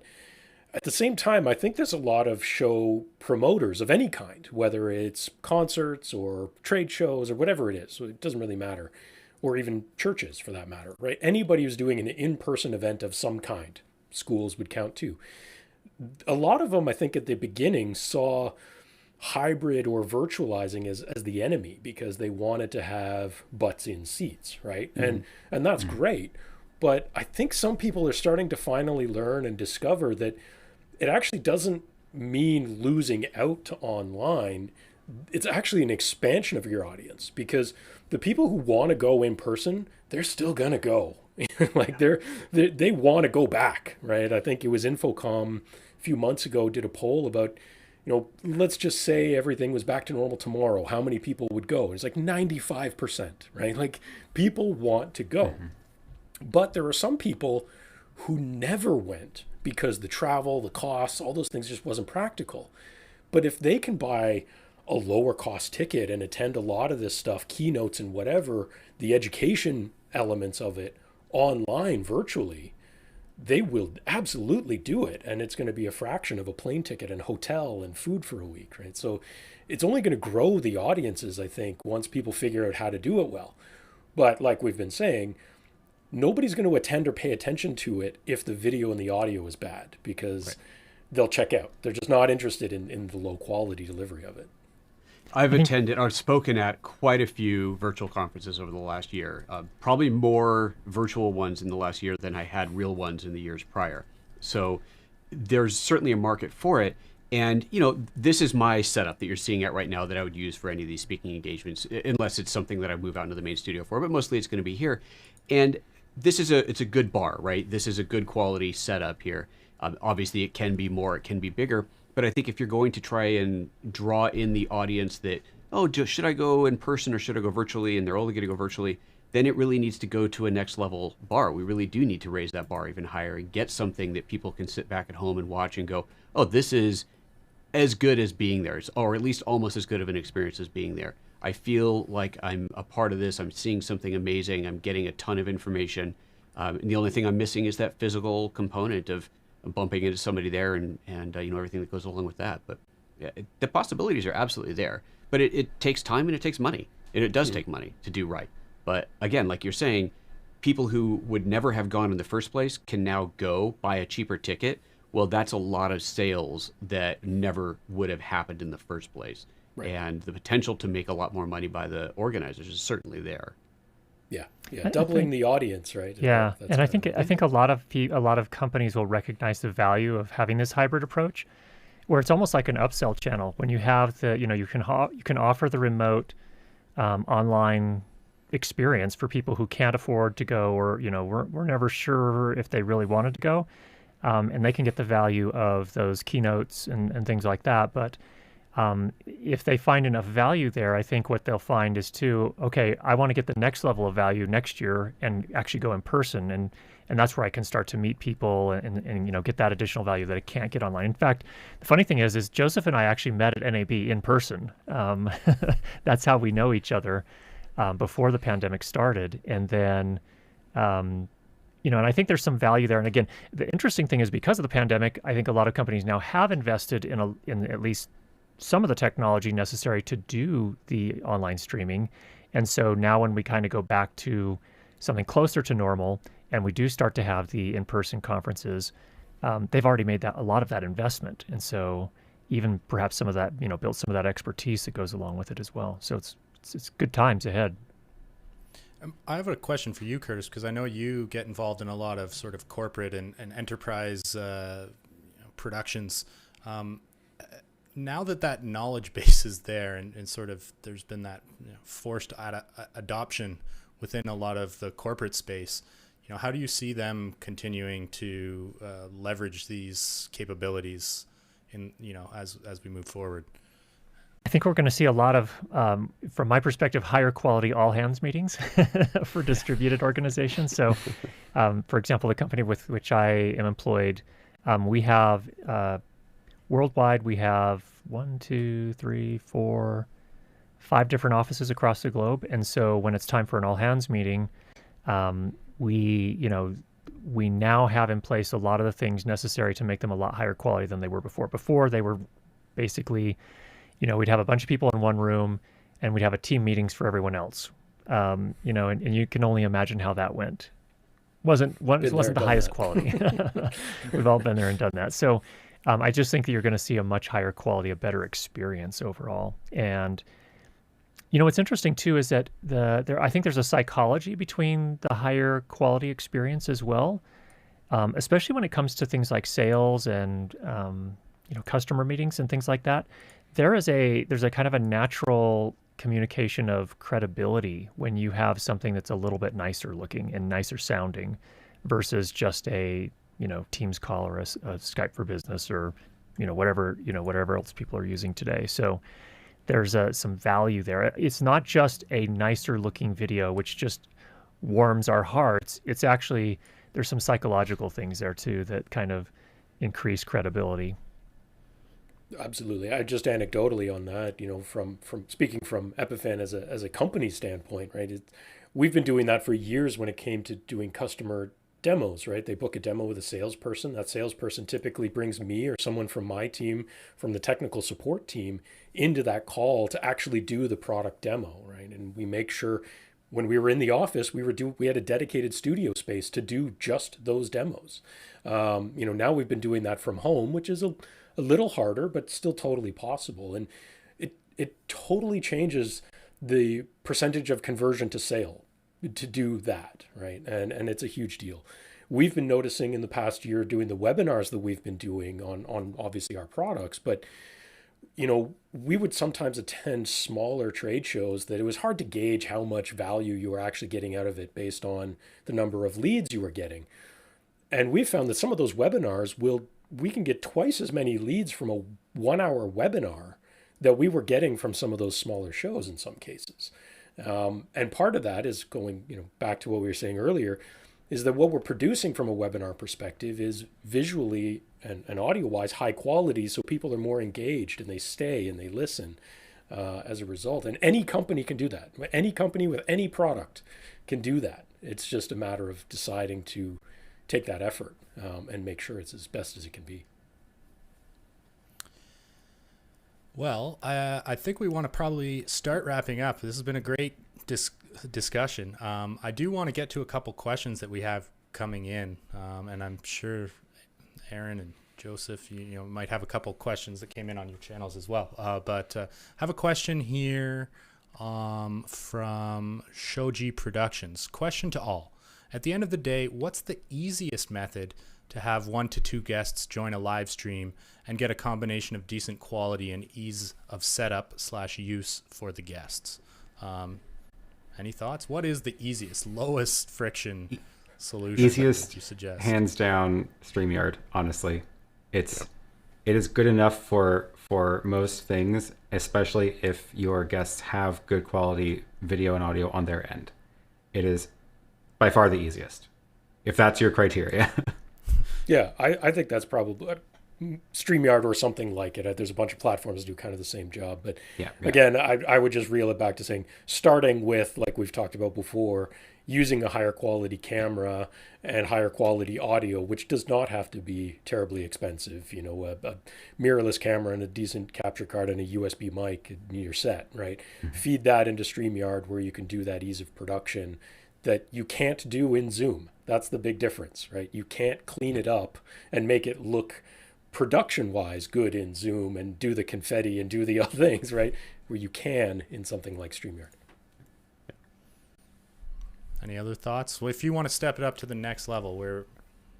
at the same time, I think there's a lot of show promoters of any kind, whether it's concerts or trade shows or whatever it is. So it doesn't really matter. Or even churches for that matter, right? Anybody who's doing an in-person event of some kind, schools would count too. A lot of them, I think at the beginning, saw hybrid or virtualizing as the enemy because they wanted to have butts in seats, right? And that's great. But I think some people are starting to finally learn and discover that it actually doesn't mean losing out to online. It's actually an expansion of your audience because the people who want to go in person, they're still gonna go. Like they want to go back, right? I think it was Infocom a few months ago did a poll about, let's just say everything was back to normal tomorrow. How many people would go? It's like 95%, right? Like people want to go. But there are some people who never went because the travel, the costs, all those things just wasn't practical. But if they can buy a lower cost ticket and attend a lot of this stuff, keynotes and whatever, the education elements of it online virtually, they will absolutely do it. And it's going to be a fraction of a plane ticket and hotel and food for a week, right? So it's only going to grow the audiences, I think, once people figure out how to do it well. But like we've been saying, nobody's going to attend or pay attention to it if the video and the audio is bad because they'll check out. They're just not interested in the low quality delivery of it. I've attended or spoken at quite a few virtual conferences over the last year, probably more virtual ones in the last year than I had real ones in the years prior. So there's certainly a market for it. And, this is my setup that you're seeing at right now that I would use for any of these speaking engagements, unless it's something that I move out into the main studio for, but mostly it's going to be here. And it's a good bar, right? This is a good quality setup here. Obviously it can be more, it can be bigger. But I think if you're going to try and draw in the audience that, should I go in person or should I go virtually? And they're only going to go virtually. Then it really needs to go to a next level bar. We really do need to raise that bar even higher and get something that people can sit back at home and watch and go, this is as good as being there, or at least almost as good of an experience as being there. I feel like I'm a part of this. I'm seeing something amazing. I'm getting a ton of information. And the only thing I'm missing is that physical component of bumping into somebody there and everything that goes along with that. But yeah, the possibilities are absolutely there. But it takes time and it takes money. And it does take money to do right. But again, like you're saying, people who would never have gone in the first place can now go buy a cheaper ticket. Well, that's a lot of sales that never would have happened in the first place. Right. And the potential to make a lot more money by the organizers is certainly there. Yeah, doubling the audience, right? Yeah, and I think a lot of companies will recognize the value of having this hybrid approach, where it's almost like an upsell channel. When you have you can offer the remote online experience for people who can't afford to go, or we're never sure if they really wanted to go, and they can get the value of those keynotes and things like that, but. If they find enough value there, I think what they'll find is I want to get the next level of value next year and actually go in person. And that's where I can start to meet people and get that additional value that I can't get online. In fact, the funny thing is Joseph and I actually met at NAB in person. That's how we know each other before the pandemic started. And then, and I think there's some value there. And again, the interesting thing is because of the pandemic, I think a lot of companies now have invested in at least some of the technology necessary to do the online streaming. And so now when we kind of go back to something closer to normal and we do start to have the in-person conferences, they've already made a lot of that investment. And so even perhaps some of that, build some of that expertise that goes along with it as well. So it's good times ahead. I have a question for you, Curtis, because I know you get involved in a lot of sort of corporate and enterprise productions. Now that knowledge base is there and sort of there's been that forced adoption within a lot of the corporate space, how do you see them continuing to leverage these capabilities as we move forward? I think we're going to see a lot of, from my perspective, higher quality all hands meetings for distributed organizations. So, for example, the company with which I am employed, we have worldwide, we have 5 different offices across the globe. And so when it's time for an all hands meeting, We now have in place a lot of the things necessary to make them a lot higher quality than they were before. Before, they were basically, we'd have a bunch of people in one room and we'd have a team meetings for everyone else. And you can only imagine how that went. It wasn't the highest quality. We've all been there and done that. So I just think that you're going to see a much higher quality, a better experience overall. And what's interesting too is that I think there's a psychology between the higher quality experience as well, especially when it comes to things like sales and customer meetings and things like that. There's a kind of a natural communication of credibility when you have something that's a little bit nicer looking and nicer sounding versus just a Teams call or a Skype for Business or whatever else people are using today. So there's some value there. It's not just a nicer looking video which just warms our hearts. It's actually, there's some psychological things there too that kind of increase credibility. Absolutely. I just anecdotally on that, from speaking from Epiphan as a company standpoint, right? We've been doing that for years when it came to doing customer demos, right? They book a demo with a salesperson. That salesperson typically brings me or someone from my team, from the technical support team, into that call to actually do the product demo, right? And we make sure when we were in the office, we had a dedicated studio space to do just those demos. Now we've been doing that from home, which is a little harder, but still totally possible. And it totally changes the percentage of conversion to sale to do that, right? And it's a huge deal. We've been noticing in the past year doing the webinars that we've been doing on obviously our products, but we would sometimes attend smaller trade shows that it was hard to gauge how much value you were actually getting out of it based on the number of leads you were getting. And we found that some of those webinars we can get twice as many leads from a 1-hour webinar that we were getting from some of those smaller shows in some cases. And part of that is going, back to what we were saying earlier, is that what we're producing from a webinar perspective is visually and audio-wise high quality, so people are more engaged and they stay and they listen as a result. And any company can do that. Any company with any product can do that. It's just a matter of deciding to take that effort and make sure it's as best as it can be. Well, I think we want to probably start wrapping up. This has been a great discussion. I do want to get to a couple questions that we have coming in, and I'm sure Aaron and Joseph, you might have a couple questions that came in on your channels as well. But have a question here from Shoji Productions. Question to all. At the end of the day, what's the easiest method to have 1 to 2 guests join a live stream and get a combination of decent quality and ease of setup / use for the guests? Any thoughts? What is the easiest, lowest friction solution Easiest, you suggest? hands down, StreamYard, honestly. It is good enough for most things, especially if your guests have good quality video and audio on their end. It is by far the easiest, if that's your criteria. Yeah, I think that's probably StreamYard or something like it. There's a bunch of platforms that do kind of the same job. But again, I would just reel it back to saying, starting with, like we've talked about before, using a higher quality camera and higher quality audio, which does not have to be terribly expensive. A mirrorless camera and a decent capture card and a USB mic, and you're set, right? Mm-hmm. Feed that into StreamYard where you can do that ease of production that you can't do in Zoom. That's the big difference, right? You can't clean it up and make it look production-wise good in Zoom and do the confetti and do the other things, right? Where you can in something like StreamYard. Any other thoughts? Well, if you want to step it up to the next level, where,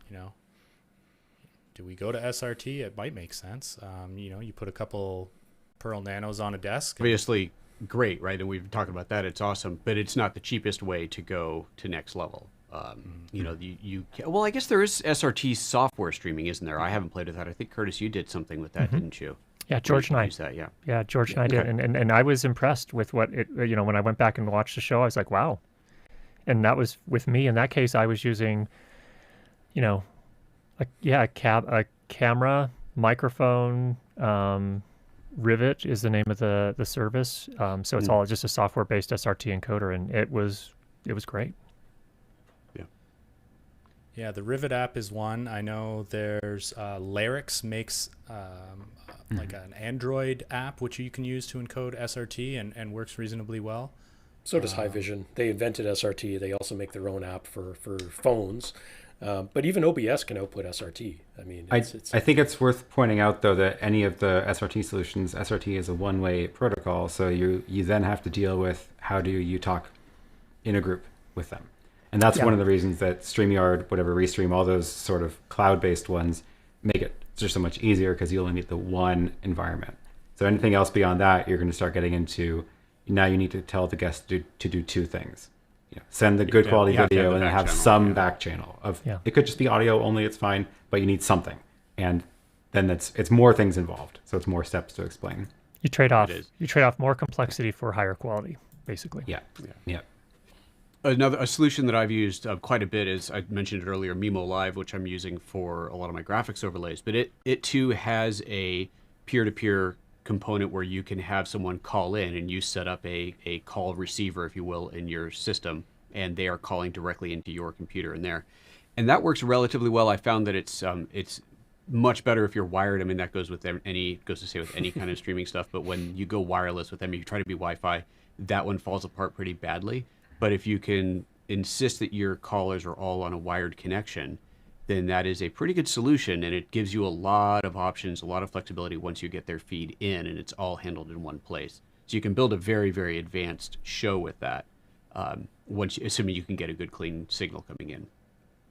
do we go to SRT? It might make sense. You put a couple Pearl Nanos on a desk. Obviously, great, right? And we've talked about that. It's awesome, but it's not the cheapest way to go to next level. Well, I guess there is SRT software streaming, isn't there? I haven't played with that. I think, Curtis, you did something with that, didn't you? Yeah, George and I. Use that, yeah. Yeah, George and I did, and I was impressed with what it. When I went back and watched the show, I was like, wow. And that was with me. In that case, I was using, a camera, microphone. Rivet is the name of the service. So it's all just a software-based SRT encoder, and it was great. Yeah, the Rivet app is one. I know there's Larix makes like an Android app which you can use to encode SRT and works reasonably well. So does Haivision. They invented SRT. They also make their own app for phones. But even OBS can output SRT. I mean, I think it's worth pointing out, though, that any of the SRT solutions, SRT is a one-way protocol, so you then have to deal with how do you talk in a group with them. And that's one of the reasons that StreamYard, whatever, Restream, all those sort of cloud-based ones make it just so much easier because you only need the one environment. So anything else beyond that, you're going to start getting into, now you need to tell the guest to do two things. Send the good quality video and then have some back channel of it could just be audio only, it's fine, but you need something. And then it's more things involved. So it's more steps to explain. You trade off more complexity for higher quality, basically. Yeah. A solution that I've used quite a bit is, I mentioned it earlier, Mimo Live, which I'm using for a lot of my graphics overlays. But it too has a peer-to-peer component where you can have someone call in and you set up a call receiver, if you will, in your system, and they are calling directly into your computer in there. And that works relatively well. I found that it's much better if you're wired. I mean, that goes with any kind of streaming stuff. But when you go wireless with them, if you try to be Wi-Fi, that one falls apart pretty badly. But if you can insist that your callers are all on a wired connection, then that is a pretty good solution, and it gives you a lot of options, a lot of flexibility once you get their feed in, and it's all handled in one place. So you can build a very, very advanced show with that, assuming you can get a good, clean signal coming in.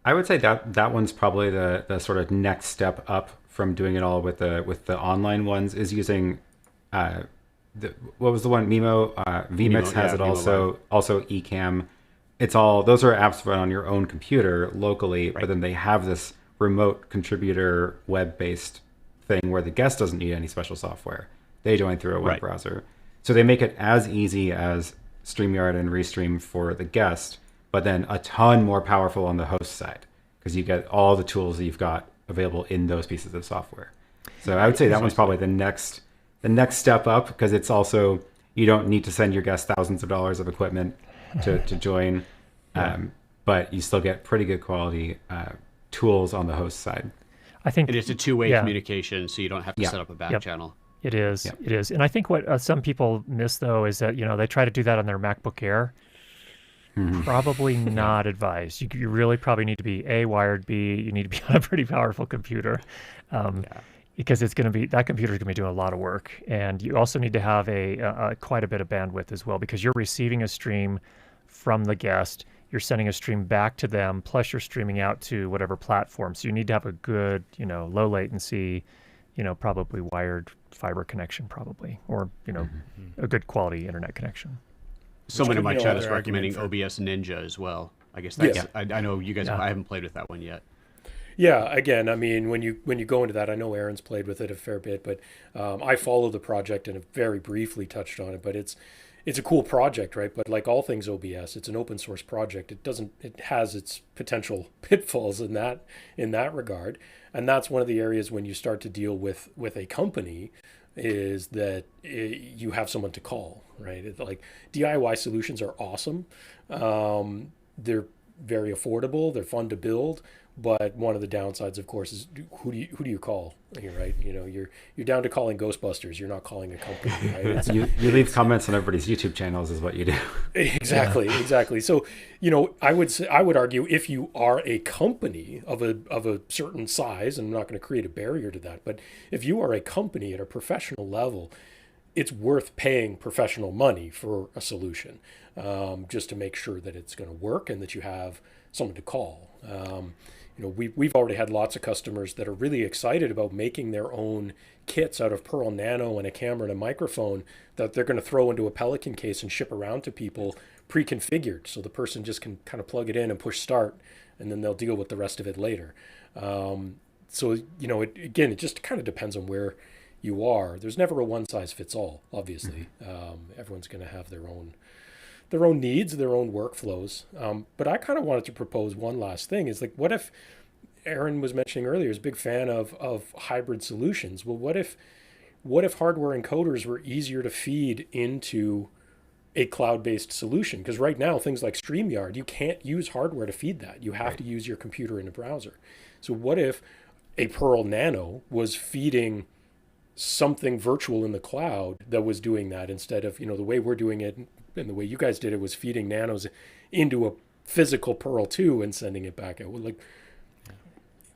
I would say that one's probably the sort of next step up from doing it all with the online ones, is using what was the one? Mimo? vMix has it also Ecamm. It's all, those are apps run on your own computer locally, but then they have this remote contributor web-based thing where the guest doesn't need any special software. They join through a web browser. So they make it as easy as StreamYard and Restream for the guest, but then a ton more powerful on the host side because you get all the tools that you've got available in those pieces of software. So I would say that one's probably the next step up, because it's also, you don't need to send your guests thousands of dollars of equipment to join, but you still get pretty good quality tools on the host side. I think it is a two-way communication, so you don't have to set up a back channel. It is. And I think what some people miss, though, is that, they try to do that on their MacBook Air. Probably not advised. You really probably need to be A, wired, B, you need to be on a pretty powerful computer. Because it's going to be, that computer is going to be doing a lot of work. And you also need to have a quite a bit of bandwidth as well, because you're receiving a stream from the guest, you're sending a stream back to them, plus you're streaming out to whatever platform. So you need to have a good, low latency, probably wired fiber connection probably, or, a good quality internet connection. Someone in my chat is recommending OBS Ninja as well. I guess that's, I know you guys, I haven't played with that one yet. Yeah, again, I mean, when you go into that, I know Aaron's played with it a fair bit, but I follow the project and have very briefly touched on it. But it's a cool project, right? But like all things OBS, it's an open source project. It has its potential pitfalls in that regard, and that's one of the areas when you start to deal with a company, is that you have someone to call, right? It's like DIY solutions are awesome. They're very affordable. They're fun to build. But one of the downsides, of course, is who do you call? Right? You're down to calling Ghostbusters. You're not calling a company. Right? you leave comments on everybody's YouTube channels is what you do. Exactly. So I would argue, if you are a company of a certain size, and I'm not going to create a barrier to that, but if you are a company at a professional level, it's worth paying professional money for a solution, just to make sure that it's going to work and that you have someone to call. We've already had lots of customers that are really excited about making their own kits out of Pearl Nano and a camera and a microphone that they're going to throw into a Pelican case and ship around to people pre-configured, so the person just can kind of plug it in and push start, and then they'll deal with the rest of it later. It just kind of depends on where you are. There's never a one size fits all, obviously. Everyone's going to have their own needs, their own workflows. But I kind of wanted to propose one last thing, is like, what if, Aaron was mentioning earlier, is a big fan of hybrid solutions. Well, what if hardware encoders were easier to feed into a cloud-based solution, because right now things like StreamYard, you can't use hardware to feed that. You have to use your computer in a browser. So what if a Pearl Nano was feeding something virtual in the cloud that was doing that, instead of, the way we're doing it and the way you guys did it was feeding nanos into a physical Pearl 2 and sending it back out. Like,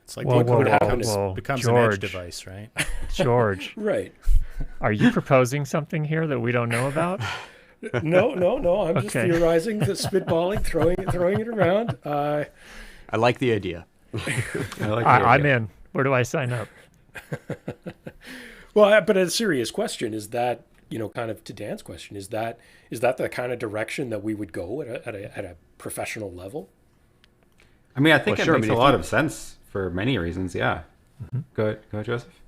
it's like what would happen becomes George. an edge device, right? George, right. are you proposing something here that we don't know about? No. I'm just Okay. theorizing, spitballing, throwing it around. I like the idea. I like the I'm idea. in. Where do I sign up? Well, but a serious question is that, kind of to Dan's question, is that the kind of direction that we would go at a professional level? I mean, I think Well, it sure, I makes mean, a if lot you- of sense for many reasons. Yeah. Go ahead, Joseph.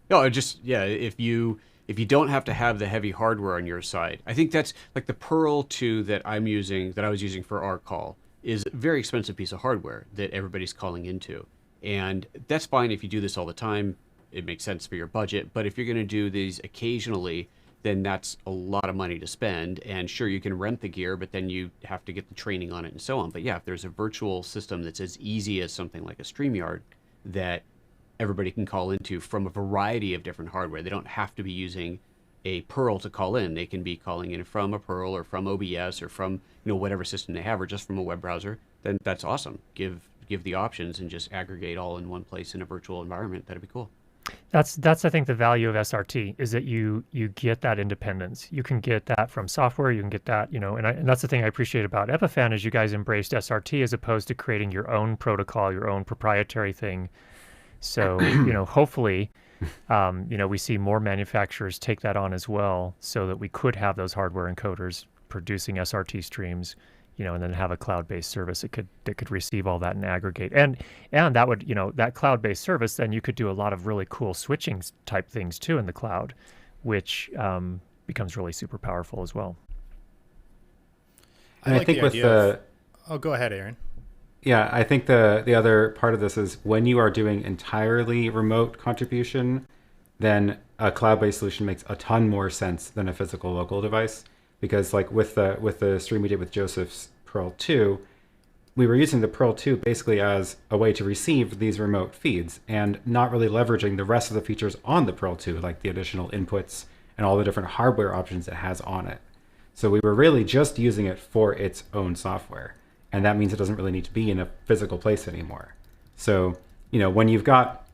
No, if you don't have to have the heavy hardware on your side, I think that's like the Pearl 2 that I was using for our call is a very expensive piece of hardware that everybody's calling into. And that's fine if you do this all the time. It makes sense for your budget. But if you're going to do these occasionally, then that's a lot of money to spend. And sure, you can rent the gear, but then you have to get the training on it and so on. But yeah, if there's a virtual system that's as easy as something like a StreamYard that everybody can call into from a variety of different hardware, they don't have to be using a Pearl to call in. They can be calling in from a Pearl or from OBS or from whatever system they have, or just from a web browser. Then that's awesome. Give the options and just aggregate all in one place in a virtual environment. That'd be cool. That's I think the value of SRT is that you get that independence. You can get that from software. You can get that, and that's the thing I appreciate about Epiphan is you guys embraced SRT as opposed to creating your own protocol, your own proprietary thing. So hopefully, we see more manufacturers take that on as well, so that we could have those hardware encoders producing SRT streams, and then have a cloud-based service that could receive all that and aggregate. And that would, that cloud-based service, then you could do a lot of really cool switching type things too in the cloud, which becomes really super powerful as well. And I think with the Oh, go ahead, Aaron. Yeah, I think the other part of this is when you are doing entirely remote contribution, then a cloud-based solution makes a ton more sense than a physical local device. Because like with the stream we did with Joseph's Pearl 2, we were using the Pearl 2 basically as a way to receive these remote feeds and not really leveraging the rest of the features on the Pearl 2, like the additional inputs and all the different hardware options it has on it. So we were really just using it for its own software. And that means it doesn't really need to be in a physical place anymore. So, when you've got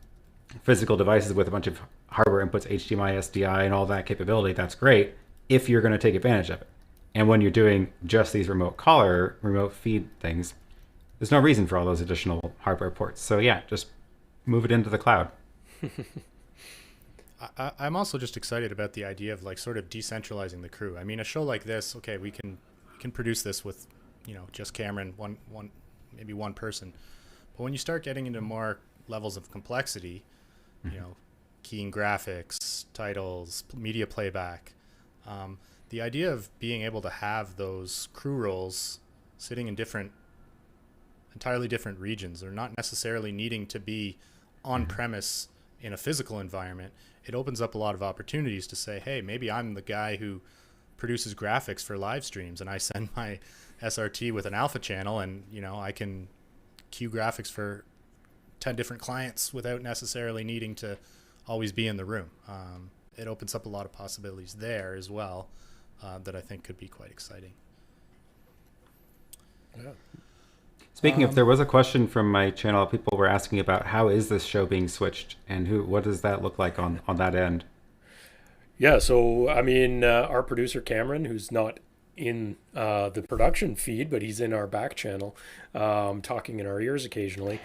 physical devices with a bunch of hardware inputs, HDMI, SDI, and all that capability, that's great if you're going to take advantage of it. And when you're doing just these remote feed things, there's no reason for all those additional hardware ports. So yeah, just move it into the cloud. I'm also just excited about the idea of like sort of decentralizing the crew. I mean, a show like this, okay, we can produce this with, just Cameron, maybe one person. But when you start getting into more levels of complexity, keying graphics, titles, media playback, the idea of being able to have those crew roles sitting in entirely different regions, or not necessarily needing to be on premise in a physical environment, it opens up a lot of opportunities to say, hey, maybe I'm the guy who produces graphics for live streams and I send my SRT with an alpha channel and, I can cue graphics for 10 different clients without necessarily needing to always be in the room. It opens up a lot of possibilities there as well that I think could be quite exciting. Yeah. Speaking of, there was a question from my channel. People were asking about how is this show being switched and what does that look like on that end? Yeah, so I mean, our producer Cameron, who's not in the production feed, but he's in our back channel, talking in our ears occasionally.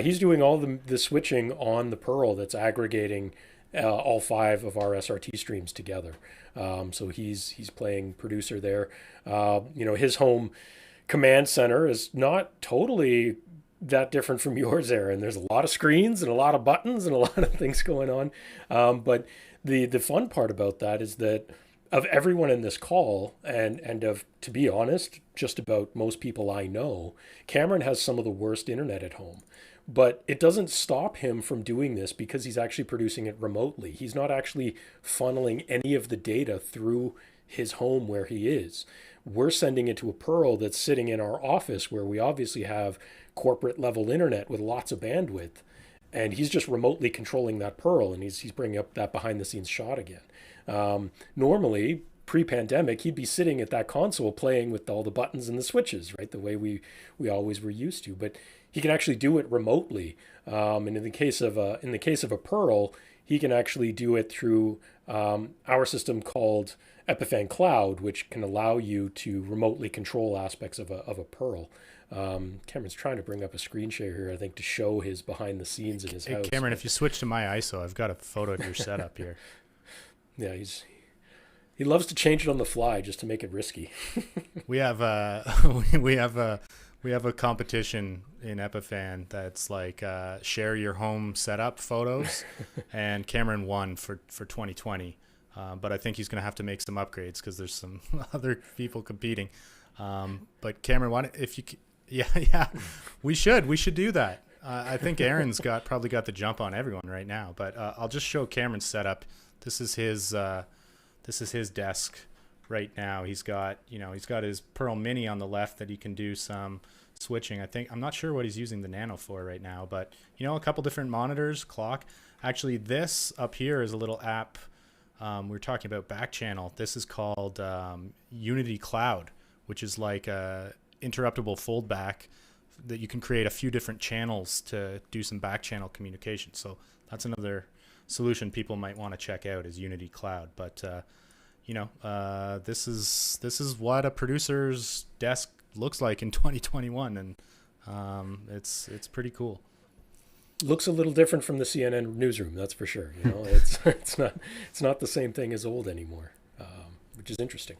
He's doing all the switching on the Pearl that's aggregating all 5 of our SRT streams together. So he's playing producer there. His home command center is not totally that different from yours, Aaron. There's a lot of screens and a lot of buttons and a lot of things going on. But the fun part about that is that of everyone in this call, and of, to be honest, just about most people I know, Cameron has some of the worst internet at home. But it doesn't stop him from doing this because he's actually producing it remotely. He's not actually funneling any of the data through his home where he is. we're sending it to a Pearl that's sitting in our office where we obviously have corporate level internet with lots of bandwidth. And he's just remotely controlling that Pearl, and he's bringing up that behind the scenes shot again. Normally, pre-pandemic, he'd be sitting at that console playing with all the buttons and the switches, right? The way we always were used to. But he can actually do it remotely. And in the case of a Pearl, he can actually do it through our system called Epiphan Cloud, which can allow you to remotely control aspects of a Pearl. Cameron's trying to bring up a screen share here, I think, to show his behind the scenes in his house. Cameron, if you switch to my ISO, I've got a photo of your setup here. Yeah, he loves to change it on the fly just to make it risky. We have we have a competition in Epiphan that's like share your home setup photos, and Cameron won for 2020. But I think he's going to have to make some upgrades because there's some other people competing. But Cameron, yeah, we should do that. I think Aaron's probably got the jump on everyone right now. But I'll just show Cameron's setup. This is his desk right now. He's got his Pearl Mini on the left that he can do some switching. I'm not sure what he's using the Nano for right now, but a couple different monitors, clock. Actually, this up here is a little app. We were talking about back channel. This is called Unity Cloud, which is like a interruptible foldback that you can create a few different channels to do some back channel communication. So that's another solution people might want to check out, is Unity Cloud. But this is what a producer's desk looks like in 2021, and it's pretty cool. Looks a little different from the CNN newsroom, that's for sure. It's not the same thing as old anymore, which is interesting.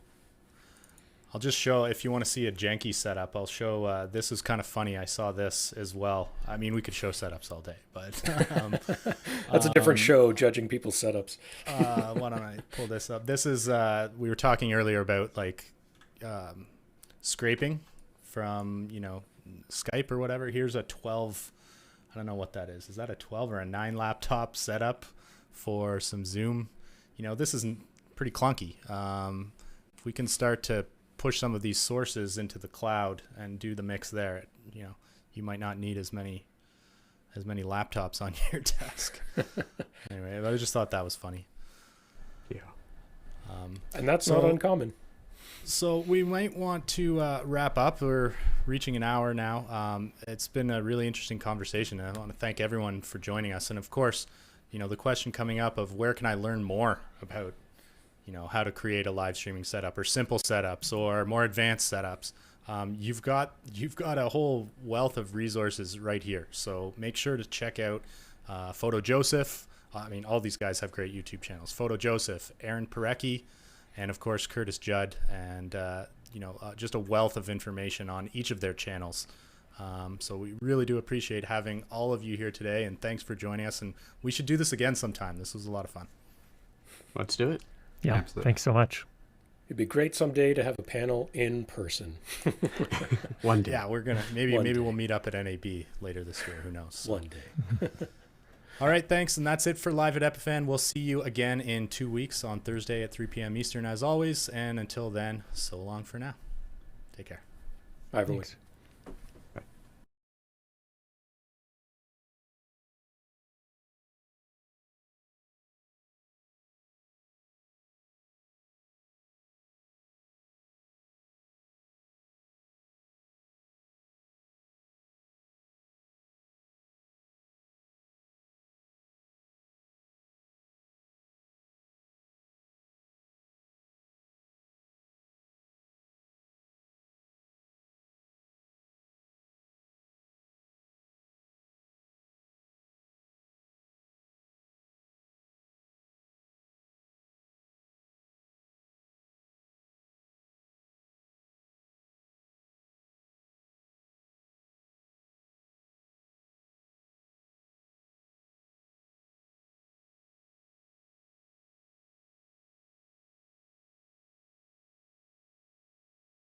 I'll just show, if you want to see a janky setup, I'll show, this is kind of funny. I saw this as well. I mean, we could show setups all day, but that's a different show, judging people's setups. Why don't I pull this up? This is, we were talking earlier about like scraping from, Skype or whatever. Here's a 12, I don't know what that is. Is that a 12 or a 9 laptop setup for some Zoom? This is pretty clunky. If we can start to push some of these sources into the cloud and do the mix there, you might not need as many laptops on your desk. Anyway, I just thought that was funny. Yeah. And that's not uncommon. So we might want to wrap up. We're reaching an hour now. It's been a really interesting conversation. I want to thank everyone for joining us. And of course, the question coming up of where can I learn more about how to create a live streaming setup, or simple setups, or more advanced setups. You've got a whole wealth of resources right here. So make sure to check out PhotoJoseph. All these guys have great YouTube channels. PhotoJoseph, Aaron Parecki, and of course Curtis Judd, and just a wealth of information on each of their channels. So we really do appreciate having all of you here today, and thanks for joining us. And we should do this again sometime. This was a lot of fun. Let's do it. Yeah, absolutely. Thanks so much. It'd be great someday to have a panel in person. One day. Yeah, we're gonna maybe we'll meet up at NAB later this year. Who knows? One day. All right, thanks, and that's it for Live at Epiphan. We'll see you again in 2 weeks on Thursday at 3 p.m. Eastern, as always. And until then, so long for now. Take care. Bye, everyone. Thanks.